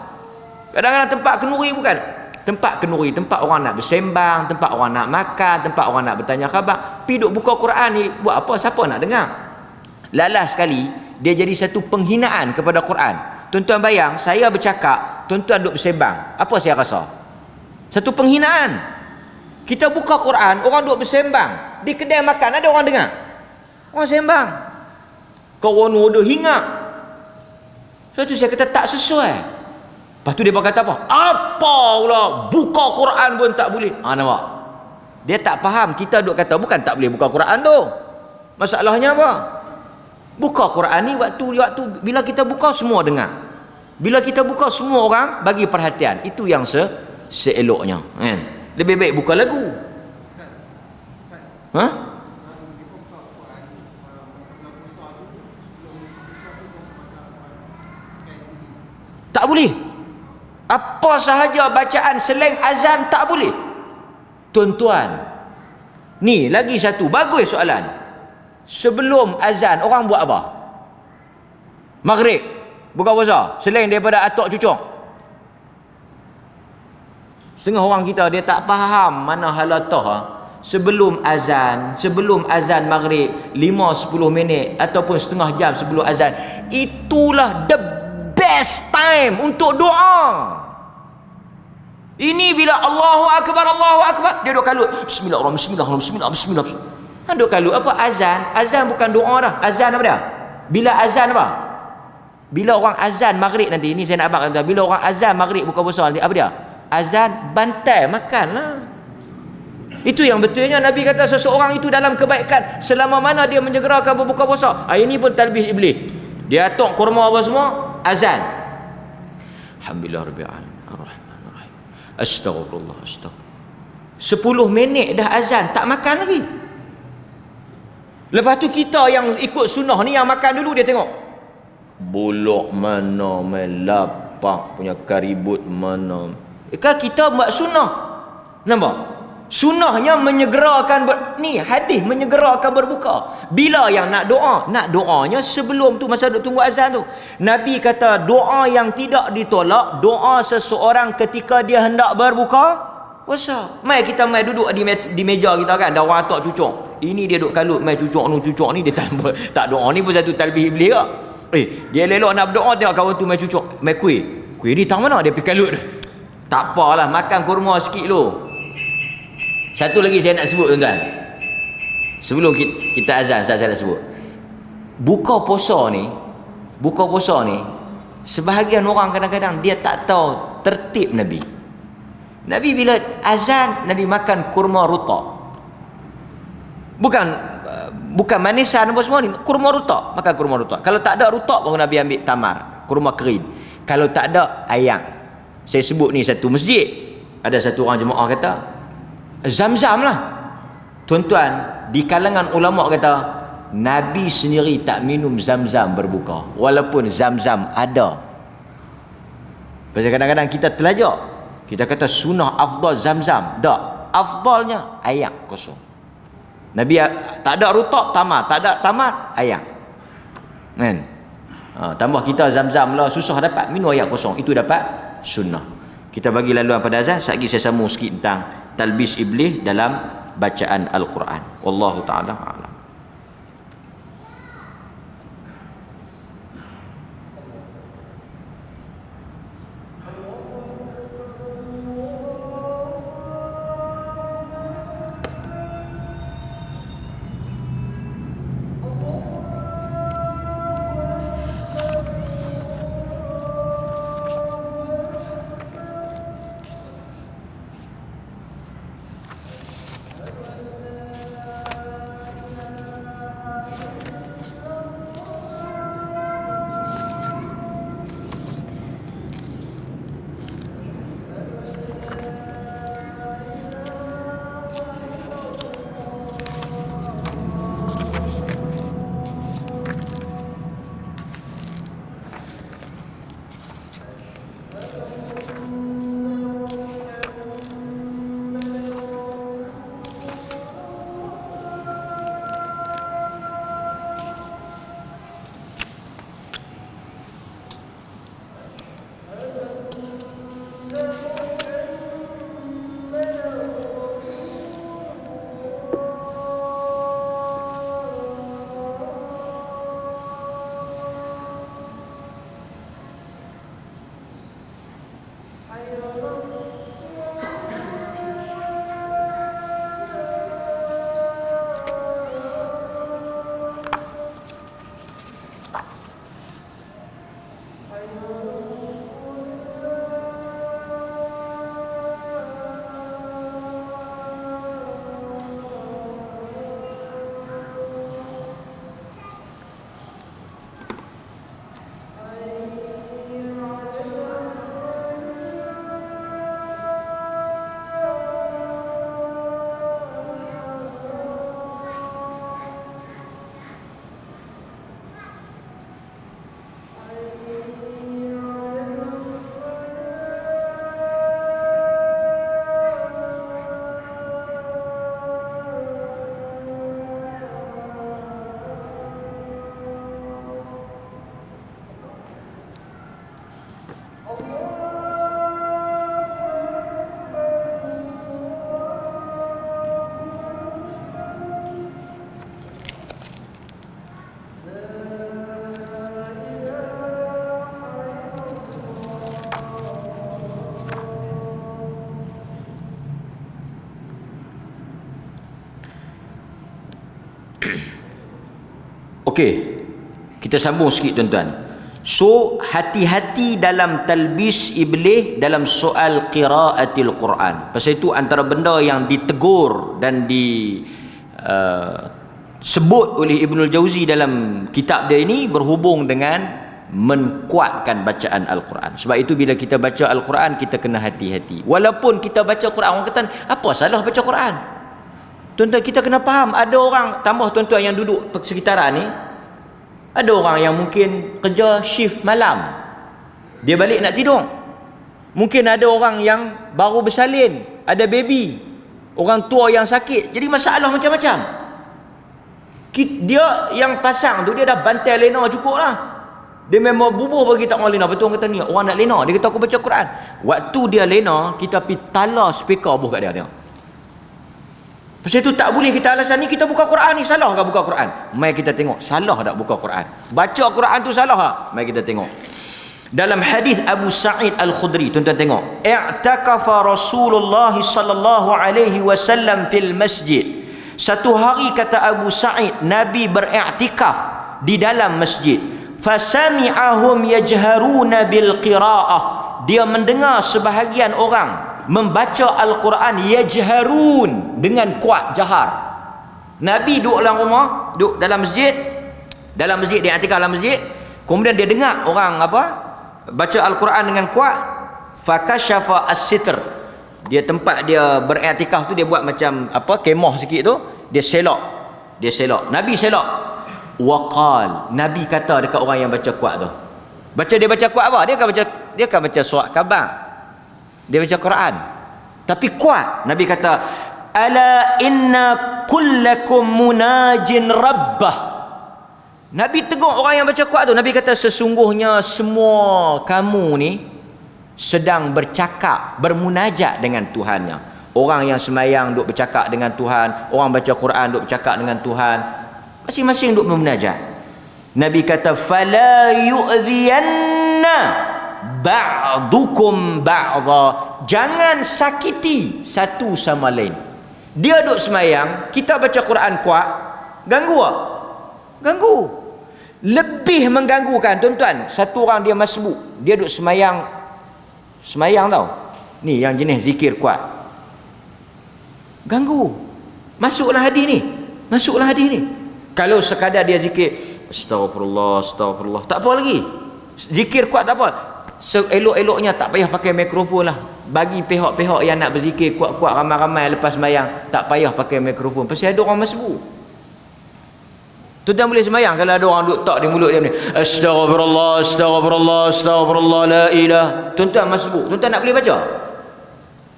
Kadang-kadang tempat kenduri bukan. Tempat kenduri, tempat orang nak bersembang, tempat orang nak makan, tempat orang nak bertanya khabar. Pergi duk buka Quran ni, buat apa? Siapa nak dengar? Lalas sekali, dia jadi satu penghinaan kepada Quran. Tuan-tuan bayang, saya bercakap, tuan-tuan duk bersembang. Apa saya rasa? Satu penghinaan. Kita buka Quran, orang duk bersembang. Di kedai makan, ada orang dengar? Orang sembang. Kawan ada hingat. Sebab tu saya kata tak sesuai. Lepas tu dia berkata apa? Apa pula buka Quran pun tak boleh. Nampak? Dia tak faham. Kita duk kata bukan tak boleh buka Quran tu. Masalahnya apa? Buka Quran ni waktu bila kita buka semua dengar. Bila kita buka semua orang bagi perhatian. Itu yang seeloknya. Lebih baik buka lagu. Tak boleh. Apa sahaja bacaan selain azan tak boleh. Tuan-tuan, ni lagi satu bagus soalan. Sebelum azan orang buat apa? Maghrib, buka puasa, selain daripada atok cucuk. Setengah orang kita dia tak faham mana halatah. Sebelum azan maghrib 5-10 minit ataupun setengah jam sebelum azan, itulah the best time untuk doa. Ini bila Allahu Akbar, dia duk kalut Bismillahirrahmanirrahim, Bismillah. Duk kalut apa? Azan bukan doa dah. Azan apa dia? Bila azan apa? Bila orang azan maghrib nanti, ini saya nak abang kata, bila orang azan maghrib buka puasa nanti, apa dia? Azan, bantai, makanlah. Itu yang betulnya Nabi kata seseorang itu dalam kebaikan selama mana dia menyegerakan berbuka puasa. Ini pun talbis iblis. Dia atok kurma apa semua, azan. Alhamdulillah Rabbil Alamin. Ar-Rahman Ar-Rahim. Astaghfirullah, astaghfirullah. 10 minit dah azan, tak makan lagi. Lepas tu kita yang ikut sunnah ni, yang makan dulu, dia tengok buluk mana, melapak punya karibut mana. Kan kita buat sunnah. Nampak? Sunnahnya menyegerakan ni hadis menyegerakan berbuka. Bila yang nak doa? Nak doanya sebelum tu, masa duk tunggu azan tu. Nabi kata doa yang tidak ditolak, doa seseorang ketika dia hendak berbuka puasa. Mai kita mai duduk di meja kita kan, ada orang atok cucuk. Ini dia duk kalut mai cucuk ni dia tak doa ni pun satu talbih iblis ke. Dia lelok nak berdoa, tengok kawan tu mai cucuk, mai kuih. Kuih ni tang mana dia pergi kalut. Tak apalah, makan kurma sikit dulu. Satu lagi saya nak sebut tuan-tuan. Sebelum kita azan, saya nak sebut. Buka puasa ni, sebahagian orang kadang-kadang dia tak tahu tertib Nabi. Nabi bila azan, Nabi makan kurma ruta. Bukan manisan apa semua ni, kurma ruta, makan kurma ruta. Kalau tak ada ruta, baru Nabi ambil tamar, kurma kering. Kalau tak ada, ayam. Saya sebut ni satu masjid, ada satu orang jemaah kata Zam-Zam lah. Tuan-tuan, di kalangan ulama kata Nabi sendiri tak minum Zam-Zam berbuka, walaupun Zam-Zam ada. Pasal kadang-kadang kita terlajak, kita kata sunnah afdal Zam-Zam. Tak, afdalnya ayam kosong. Nabi tak ada rutak, tamar. Tak ada tamar, ayam. Kan? Tambah kita Zam-Zam lah, susah dapat, minum ayam kosong. Itu dapat sunnah. Kita bagi laluan pada azan. Sekejap lagi saya sambung sikit tentang talbis iblis dalam bacaan Al-Quran. Wallahu ta'ala a'lam. Okey, kita sambung sikit tuan-tuan. So hati-hati dalam talbis iblis dalam soal qiraatil Quran. Pasal itu antara benda yang ditegur dan sebut oleh Ibnul Jauzi dalam kitab dia ini berhubung dengan menkuatkan bacaan Al-Quran. Sebab itu bila kita baca Al-Quran, kita kena hati-hati. Walaupun kita baca Quran, orang kata apa salah baca Quran? Tuan-tuan, kita kena faham. Ada orang, tambah tuan-tuan yang duduk sekitaran ni, ada orang yang mungkin kerja shift malam, dia balik nak tidur. Mungkin ada orang yang baru bersalin, ada baby, orang tua yang sakit. Jadi masalah macam-macam. Dia yang pasang tu, dia dah bantai lena cukup lah. Dia memang bubuh bagi tak orang lena. Betul orang kata ni orang nak lena, dia kata aku baca Quran. Waktu dia lena, kita pergi tala speaker buh kat dia tengok. Pasal itu tak boleh kita alasan ni kita buka Quran ni salah ke buka Quran. Mai kita tengok salah tak buka Quran. Baca Quran tu salah tak? Mai kita tengok. Dalam hadis Abu Sa'id Al-Khudri, tuan-tuan tengok. I'takafa Rasulullah sallallahu alaihi wasallam fil masjid. Satu hari kata Abu Sa'id, Nabi beriktikaf di dalam masjid. Fasami'ahum yajharuna bil qira'ah. Dia mendengar sebahagian orang membaca Al-Quran yajharun, dengan kuat, jahar. Nabi duduk dalam rumah, duduk dalam masjid, dia iktikaf dalam masjid. Kemudian dia dengar orang baca Al-Quran dengan kuat. Fakashafa as-sitr. Dia tempat dia beriktikaf tu, dia buat macam kemah sikit tu, dia selok. Nabi selok. Waqal, Nabi kata dekat orang yang baca kuat tu. Dia baca kuat apa? Dia akan baca surat khabar. Dia baca Quran. Tapi kuat. Nabi kata, ala inna kullakum munajin rabbah. Nabi tegur orang yang baca kuat tu. Nabi kata sesungguhnya semua kamu ni sedang bercakap, bermunajat dengan Tuhannya. Orang yang semayang duk bercakap dengan Tuhan, orang baca Quran duk bercakap dengan Tuhan. Masing-masing duk bermunajat. Nabi kata fala yu'dhiyanna ba'dukum ba'dha. Jangan sakiti satu sama lain. Dia duk semayang, kita baca Quran kuat, ganggu tak? Ganggu. Lebih mengganggukan tuan-tuan, satu orang dia masbuk, dia duk semayang tau. Ni yang jenis zikir kuat. Ganggu. Masuklah hadis ni. Kalau sekadar dia zikir astagfirullah, tak apa lagi. Zikir kuat tak apa. Elok-eloknya tak payah pakai mikrofon lah. Bagi pihak-pihak yang nak berzikir kuat-kuat ramai-ramai lepas sembahyang, tak payah pakai mikrofon. Pasal ada orang masbuk. Tuan-tuan boleh sembahyang kalau ada orang duk tak di mulut dia ni. Astagfirullah la ilah. Tuan-tuan masbuk. Tuan-tuan nak boleh baca?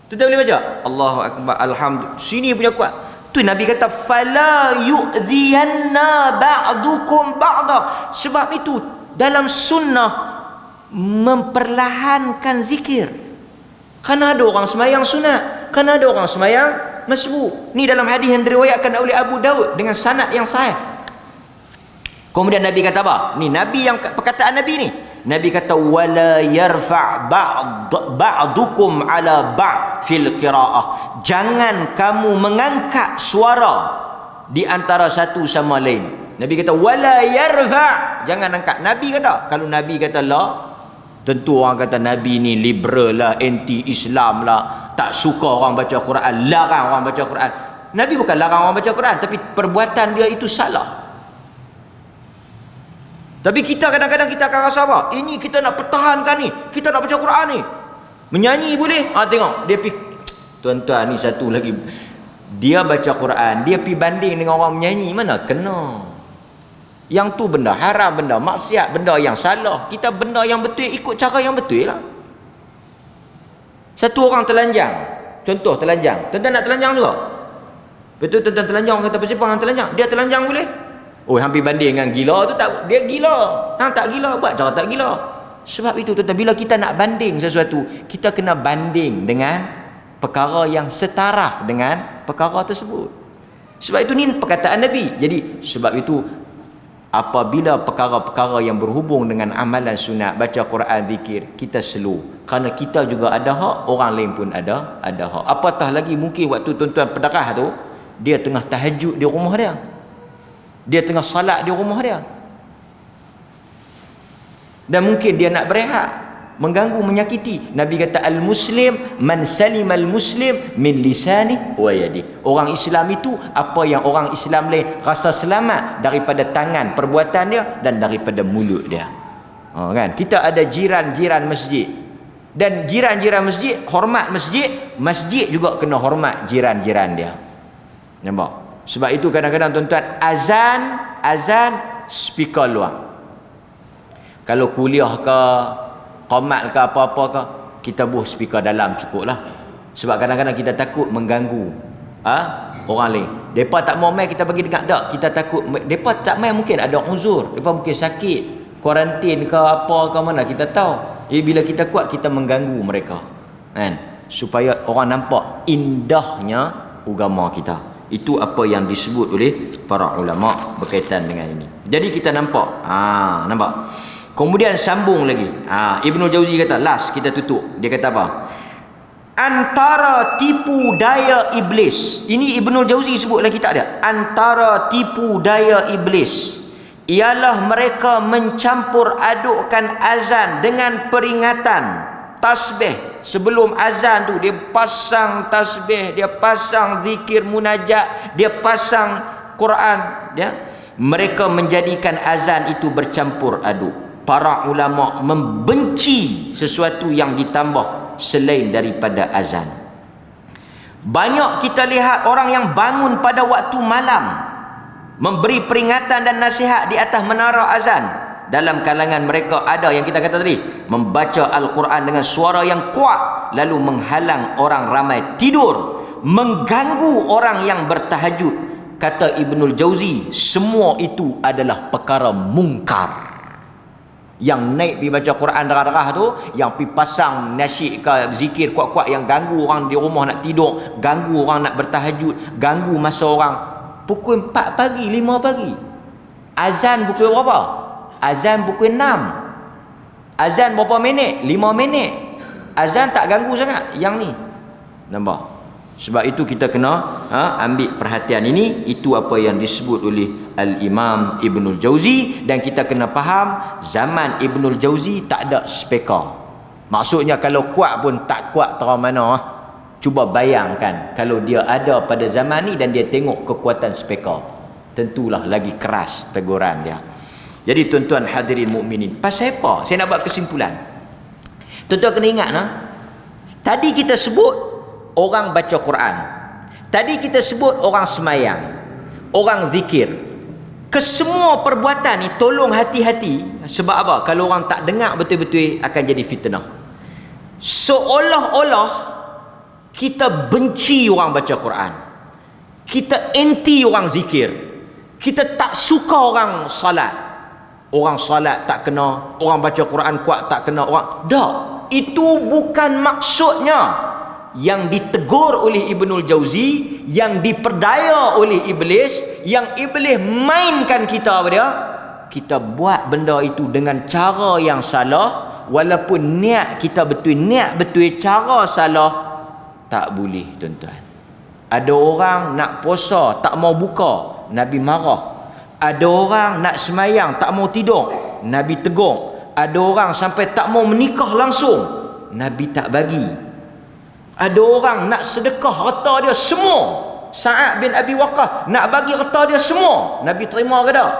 Tuan-tuan boleh baca? Allahu akbar, alhamdulillah. Sini punya kuat. Tu Nabi kata fala yu'dhiyanna ba'dukum ba'da. Sebab itu dalam sunnah memperlahankan zikir. Kerana ada orang semayang sunat, kerana ada orang semayang masbuk. Ni dalam hadis yang diriwayatkan oleh Abu Daud dengan sanad yang sahih. Kemudian Nabi kata apa? Ni Nabi yang perkataan Nabi ni. Nabi kata wala yarfa' ba'dukum ala ba' fil qira'ah. Jangan kamu mengangkat suara di antara satu sama lain. Nabi kata wala yarfa', jangan angkat. Nabi kata, kalau Nabi kata la, tentu orang kata Nabi ni liberal lah, anti-Islam lah, tak suka orang baca Quran, larang orang baca Quran. Nabi bukan larang orang baca Quran, tapi perbuatan dia itu salah. Tapi kita kadang-kadang kita akan rasa apa? Ini kita nak pertahankan ni, kita nak baca Quran ni. Menyanyi boleh? Tengok dia pergi. Tuan-tuan ni satu lagi, dia baca Quran, dia pergi banding dengan orang menyanyi, mana kena. Yang tu benda haram, benda maksiat, benda yang salah. Kita benda yang betul, ikut cara yang betul lah. Satu orang telanjang, contoh telanjang. Tuan-tuan nak telanjang juga? Betul tuan-tuan telanjang, orang kata pasal orang telanjang, dia telanjang boleh? Oh, hampir banding dengan gila tu tak, dia gila. Hang tak gila, buat cara tak gila. Sebab itu tuan-tuan, bila kita nak banding sesuatu, kita kena banding dengan perkara yang setaraf dengan perkara tersebut. Sebab itu ni perkataan Nabi. Jadi sebab itu apabila perkara-perkara yang berhubung dengan amalan sunat, baca Quran, zikir, kita slow. Kerana kita juga ada hak, orang lain pun ada hak. Apatah lagi mungkin waktu tuan-tuan pendarah tu, dia tengah tahajud di rumah dia tengah salat di rumah dia. Dan mungkin dia nak berehat, mengganggu, menyakiti. Nabi kata al-muslim man salima al-muslim min lisani wa yadi. Orang Islam itu apa yang orang Islam lain rasa selamat daripada tangan perbuatan dia dan daripada mulut dia. Kan? Kita ada jiran-jiran masjid. Dan jiran-jiran masjid hormat masjid, masjid juga kena hormat jiran-jiran dia. Nampak? Sebab itu kadang-kadang tuan-tuan azan speaker luar. Kalau kuliah ke qamat ke apa-apa ke, kita buh speaker dalam cukup lah. Sebab kadang-kadang kita takut mengganggu orang lain. Mereka tak mau main kita bagi dengar tak. Kita takut mereka tak main, mungkin ada uzur, mereka mungkin sakit, kuarantin ke apa ke mana, kita tahu. Jadi bila kita kuat, kita mengganggu mereka, kan? Supaya orang nampak indahnya agama kita. Itu apa yang disebut oleh para ulama berkaitan dengan ini. Jadi kita nampak, nampak. Kemudian sambung lagi. Ibnu Jauzi kata, last kita tutup. Dia kata apa? Antara tipu daya iblis. Ini Ibnu Jauzi sebut lagi tak ada. Antara tipu daya iblis ialah mereka mencampur adukkan azan dengan peringatan tasbih. Sebelum azan tu dia pasang tasbih, dia pasang zikir munajat, dia pasang Quran, ya. Mereka menjadikan azan itu bercampur aduk. Para ulama membenci sesuatu yang ditambah selain daripada azan. Banyak kita lihat orang yang bangun pada waktu malam memberi peringatan dan nasihat di atas menara azan. Dalam kalangan mereka ada yang kita kata tadi, membaca Al-Quran dengan suara yang kuat lalu menghalang orang ramai tidur, mengganggu orang yang bertahajud. Kata Ibnul Jauzi, semua itu adalah perkara mungkar. Yang naik pergi baca Quran derah-derah tu, yang pergi pasang nasyid ke zikir kuat-kuat yang ganggu orang di rumah nak tidur, ganggu orang nak bertahajud, ganggu masa orang pukul 4 pagi, 5 pagi. Azan pukul berapa? Azan pukul 6. Azan berapa minit? 5 minit. Azan tak ganggu sangat yang ni. Nampak? Sebab itu kita kena ambil perhatian ini. Itu apa yang disebut oleh Al-Imam Ibnul Jauzi. Dan kita kena faham, zaman Ibnul Jauzi tak ada speaker. Maksudnya kalau kuat pun tak kuat terang mana. Cuba bayangkan kalau dia ada pada zaman ni dan dia tengok kekuatan speaker, tentulah lagi keras teguran dia. Jadi tuan-tuan hadirin mukminin, pasal apa saya nak buat kesimpulan? Tuan-tuan kena ingat tadi kita sebut orang baca Quran, tadi kita sebut orang semayang, orang zikir. Kesemua perbuatan ni tolong hati-hati. Sebab apa? Kalau orang tak dengar betul-betul akan jadi fitnah. Seolah-olah kita benci orang baca Quran, kita anti orang zikir, kita tak suka orang salat. Orang salat tak kena, orang baca Quran kuat tak kena, orang tak. Itu bukan maksudnya. Yang ditegur oleh Ibnul Jauzi, yang diperdaya oleh iblis, yang iblis mainkan kita apa dia? Kita buat benda itu dengan cara yang salah, walaupun niat kita betul, niat betul, cara salah, tak boleh tuan-tuan. Ada orang nak puasa tak mau buka, Nabi marah. Ada orang nak semayang tak mau tidur, Nabi tegur. Ada orang sampai tak mau menikah langsung, Nabi tak bagi. Ada orang nak sedekah harta dia semua, Sa'ad bin Abi Waqqas nak bagi harta dia semua, Nabi terima ke tak?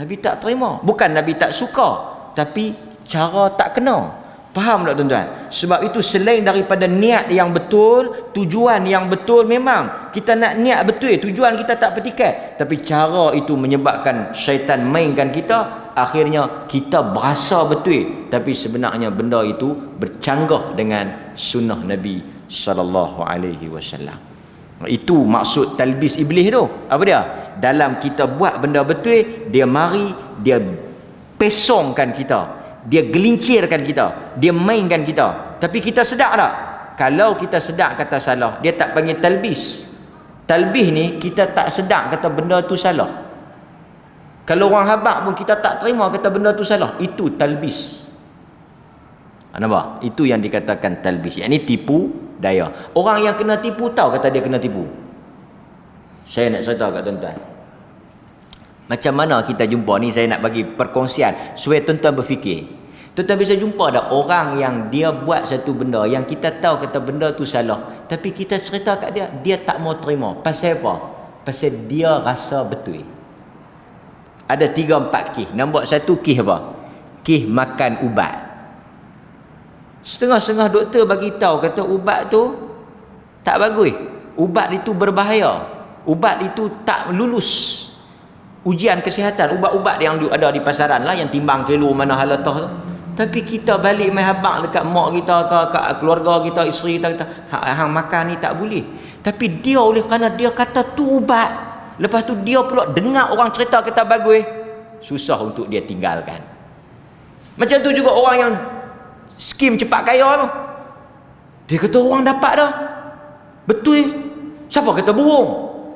Nabi tak terima. Bukan Nabi tak suka, tapi cara tak kena. Faham tak tuan-tuan? Sebab itu selain daripada niat yang betul, tujuan yang betul, memang kita nak niat betul, tujuan kita tak petikai, tapi cara itu menyebabkan syaitan mainkan kita. Akhirnya kita berasa betul, tapi sebenarnya benda itu bercanggah dengan sunnah Nabi SAW. Itu maksud talbis iblis tu. Apa dia? Dalam kita buat benda betul, dia mari, dia pesongkan kita, dia gelincirkan kita, dia mainkan kita. Tapi kita sedar tak? Kalau kita sedar kata salah, dia tak panggil talbis. Talbis ni kita tak sedar kata benda tu salah. Kalau orang habaq pun kita tak terima kata benda tu salah, itu talbis. Nampak? Itu yang dikatakan talbis. Yang ini tipu daya. Orang yang kena tipu tahu kata dia kena tipu. Saya nak cerita kat tuan-tuan. Macam mana kita jumpa ni, saya nak bagi perkongsian supaya tuan-tuan berfikir. Tuan-tuan bisa jumpa ada orang yang dia buat satu benda yang kita tahu kata benda tu salah, tapi kita cerita kat dia, dia tak mau terima. Pasal apa? Pasal dia rasa betul. Ada 3-4 kes. Nombor 1 kes apa? Kes makan ubat. Setengah-setengah doktor bagi tahu kata ubat tu tak bagus. Ubat itu berbahaya. Ubat itu tak lulus ujian kesihatan. Ubat-ubat yang ada di pasaran lah, yang timbang kilo mana halatah tu. Tapi kita balik main habaq dekat mak kita, ke keluarga kita, isteri kita, hang makan ni tak boleh. Tapi dia oleh kerana dia kata tu ubat, lepas tu dia pula dengar orang cerita kata bagus, susah untuk dia tinggalkan. Macam tu juga orang yang skim cepat kaya tu, dia kata orang dapat dah, betul. Siapa kata bohong?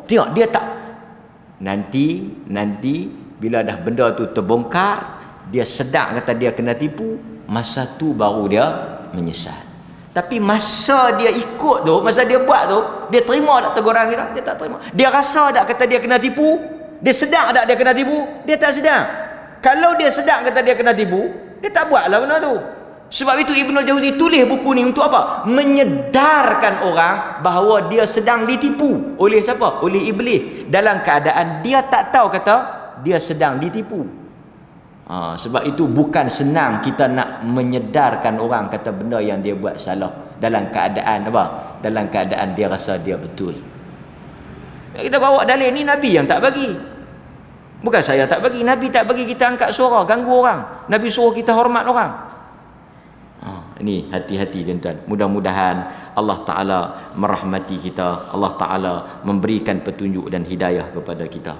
Tengok dia tak. Nanti bila dah benda tu terbongkar, dia sedar kata dia kena tipu, masa tu baru dia menyesal. Tapi masa dia ikut tu, masa dia buat tu, dia terima tak teguran kita? Dia tak terima. Dia rasa tak kata dia kena tipu? Dia sedar tak dia kena tipu? Dia tak sedar. Kalau dia sedar kata dia kena tipu, dia tak buatlah benda tu. Sebab itu Ibnul Jauzi tulis buku ni untuk apa? Menyedarkan orang bahawa dia sedang ditipu. Oleh siapa? Oleh iblis. Dalam keadaan dia tak tahu kata dia sedang ditipu. Sebab itu bukan senang kita nak menyedarkan orang kata benda yang dia buat salah dalam keadaan apa? Dalam keadaan dia rasa dia betul. Kita bawa dalil ni Nabi yang tak bagi. Bukan saya tak bagi. Nabi tak bagi kita angkat suara, ganggu orang. Nabi suruh kita hormat orang. Ini hati-hati tuan-tuan. Mudah-mudahan Allah Ta'ala merahmati kita. Allah Ta'ala memberikan petunjuk dan hidayah kepada kita.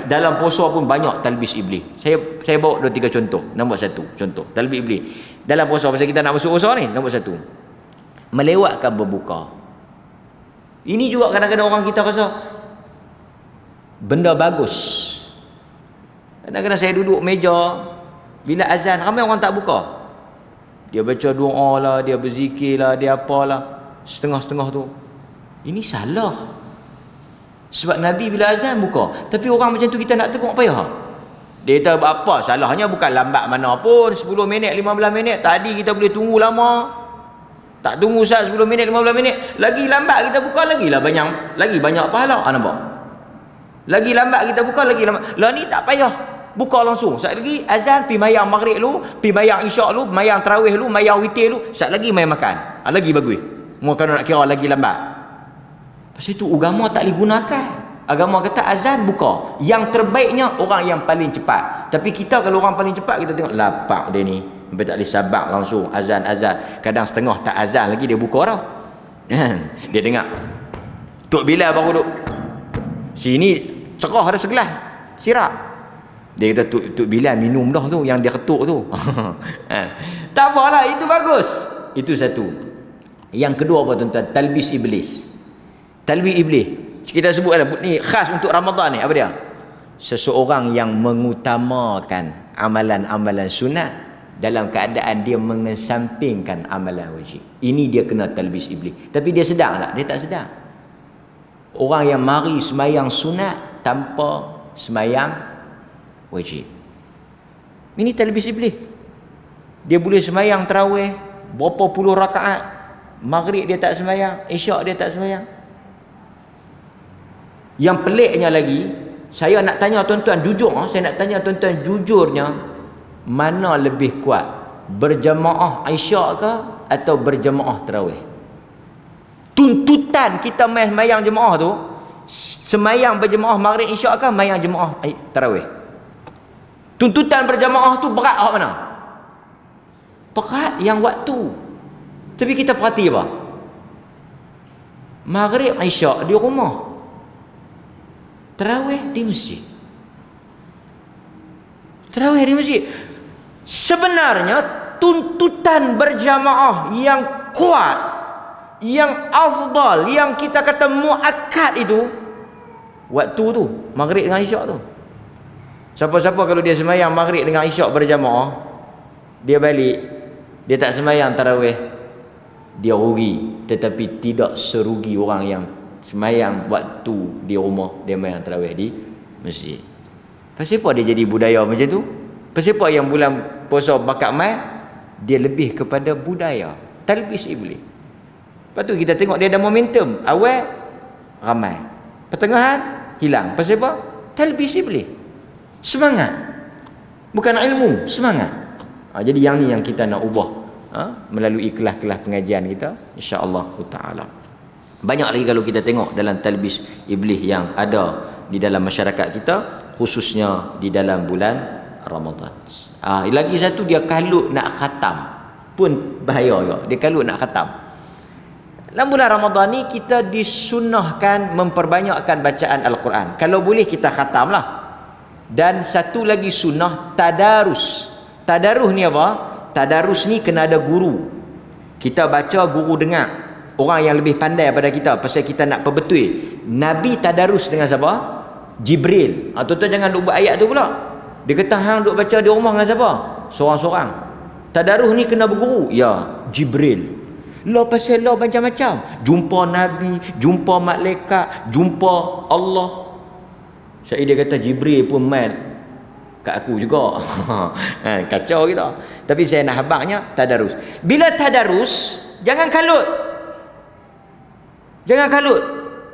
Dalam puasa pun banyak talbis iblis. Saya bawa 2-3 contoh. Nombor 1 contoh talbis iblis dalam puasa. Pasal kita nak masuk puasa ni. Nombor 1, melewatkan berbuka. Ini juga kadang-kadang orang kita rasa benda bagus. Kadang-kadang saya duduk meja, bila azan ramai orang tak buka. Dia baca doa lah, dia berzikir lah, dia apalah, setengah-setengah tu. Ini salah. Sebab Nabi bila azan buka. Tapi orang macam tu kita nak tegur payah. Dia kata apa? Salahnya bukan lambat mana pun, 10 minit, 15 minit. Tadi kita boleh tunggu lama. Tak tunggu saat 10 minit, 15 minit. Lagi lambat kita buka, lagi banyak pahala. Nampak? Lagi lambat kita buka, lagi lambat. Lah ni tak payah. Buka langsung. Sat lagi azan, pi mayang maghrib lu, pi mayang isyak lu, mayang tarawih lu, mayang witir lu, sat lagi mai makan. Lagi bagus. Mu kalau nak kira lagi lambat. Pasal itu agama tak boleh gunakan. Agama kata azan buka. Yang terbaiknya orang yang paling cepat. Tapi kita kalau orang paling cepat, kita tengok lapak dia ni. Sampai tak boleh sabar langsung azan. Kadang setengah tak azan lagi dia buka dah. Dia dengar. Tok Bilal baru duduk. Sini cerah ada segelas sirap. Dia kata Tok Bilal minum dah tu yang dia ketuk tu. Tak apalah, itu bagus. Itu satu. Yang kedua apa tuan-tuan? Talbis iblis. Talbis iblis. Kita sebut ni khas untuk Ramadan ni. Apa dia? Seseorang yang mengutamakan amalan-amalan sunat dalam keadaan dia mengesampingkan amalan wajib. Ini dia kena talbis iblis. Tapi dia sedar tak? Dia tak sedar. Orang yang mari semayang sunat tanpa semayang wajib. Ini talbis iblis. Dia boleh semayang tarawih berapa puluh rakaat, maghrib dia tak semayang, isyak dia tak semayang. Yang peliknya lagi, saya nak tanya tuan-tuan jujur, saya nak tanya tuan-tuan jujurnya, mana lebih kuat? Berjamaah isyak ke atau berjamaah tarawih? Tuntutan kita semayang jemaah tu, semayang berjemaah maghrib isyak ke semayang jemaah tarawih? Tuntutan berjamaah tu berat awak mana? Berat yang waktu. Tapi kita perhati apa? Maghrib isyak di rumah, tarawih di masjid. Tarawih di masjid. Sebenarnya tuntutan berjamaah yang kuat, yang afdal, yang kita kata muakkad itu waktu tu, maghrib dengan isyak tu. Siapa-siapa kalau dia semayang maghrib dengan isyak berjamaah, dia balik, dia tak semayang tarawih, dia rugi. Tetapi tidak serugi orang yang semayang waktu di rumah, dia semayang tarawih di masjid. Pasal apa dia jadi budaya macam tu? Pasal apa yang bulan puasa bakat mai dia lebih kepada budaya, talbis iblis. Lepas tu kita tengok dia ada momentum. Awal ramai, pertengahan hilang. Pasal apa? Talbis iblis. Semangat. Bukan ilmu, semangat. Jadi yang ni yang kita nak ubah melalui kelas-kelas pengajian kita, insya-Allah taala. Banyak lagi kalau kita tengok dalam talbis iblis yang ada di dalam masyarakat kita, khususnya di dalam bulan Ramadan. Lagi satu, dia kalut nak khatam. Pun bahaya juga. Dia kalut nak khatam. Dalam bulan Ramadan ni kita disunnahkan memperbanyakkan bacaan Al-Quran. Kalau boleh kita khatam lah. Dan satu lagi sunnah, tadarus. Tadarus ni apa? Tadarus ni kena ada guru. Kita baca, guru dengar. Orang yang lebih pandai daripada kita, pasal kita nak perbetul. Nabi tadarus dengan siapa? Jibril. Tuan-tuan jangan duk buat ayat tu pula. Dia kata hang duk baca di rumah dengan siapa? Seorang-seorang. Tadarus ni kena berguru. Ya, Jibril. Lah pasal lah macam-macam. Jumpa Nabi, jumpa malaikat, jumpa Allah. Syekh dia kata Jibril pun main kat aku juga. Kacau kita. Tapi saya nak habaknya tadarus. Bila tadarus, jangan kalut. Jangan kalut.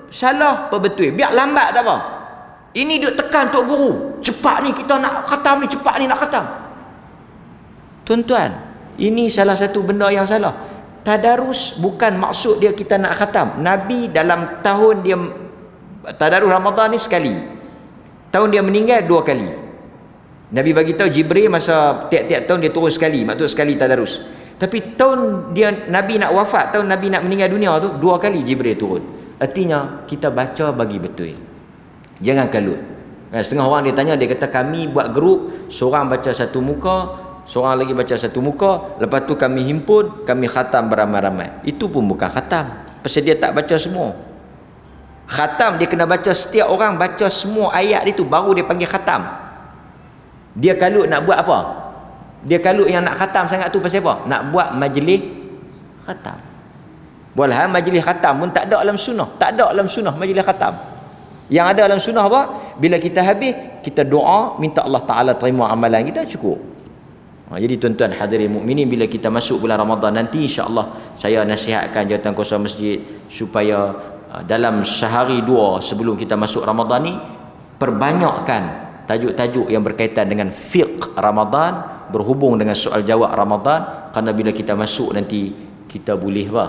Salah apa betul? Biar lambat tak apa. Ini duk tekan tok guru. Cepat ni kita nak khatam ni, cepat ni nak khatam. Tuan-tuan, ini salah satu benda yang salah. Tadarus bukan maksud dia kita nak khatam. Nabi dalam tahun dia tadarus Ramadan ni sekali. Tahun dia meninggal 2 kali. Nabi bagi tahu Jibril masa tiap-tiap tahun dia turun sekali, maksud sekali tadarus. Tapi tahun dia Nabi nak wafat, tahun Nabi nak meninggal dunia tu 2 kali Jibril turun. Artinya kita baca bagi betul. Jangan kalut. Setengah orang dia tanya, dia kata kami buat grup, seorang baca satu muka, seorang lagi baca satu muka, lepas tu kami himpun, kami khatam beramai-ramai. Itu pun bukan khatam, pasal dia tak baca semua. Khatam dia kena baca, setiap orang baca semua ayat itu baru dia panggil khatam. Dia kalut nak buat apa? Dia kalut yang nak khatam sangat tu pasal apa? Nak buat majlis khatam. Walhal majlis khatam pun tak ada dalam sunnah. Tak ada dalam sunnah majlis khatam. Yang ada dalam sunnah apa? Bila kita habis, kita doa, minta Allah Ta'ala terima amalan kita, cukup. Jadi tuan-tuan hadirin mukminin, bila kita masuk bulan Ramadan nanti, insya-Allah saya nasihatkan jawatankuasa masjid supaya dalam sehari 2 sebelum kita masuk Ramadan ni, perbanyakkan tajuk-tajuk yang berkaitan dengan fiqh Ramadan, berhubung dengan soal jawab Ramadan. Kerana bila kita masuk nanti, kita boleh apa?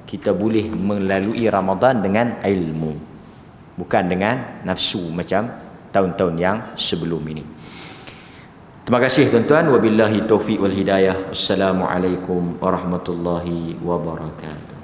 Kita boleh melalui Ramadan dengan ilmu, bukan dengan nafsu macam tahun-tahun yang sebelum ini. Terima kasih tuan-tuan. Wabillahi taufiq wal hidayah. Assalamualaikum warahmatullahi wabarakatuh.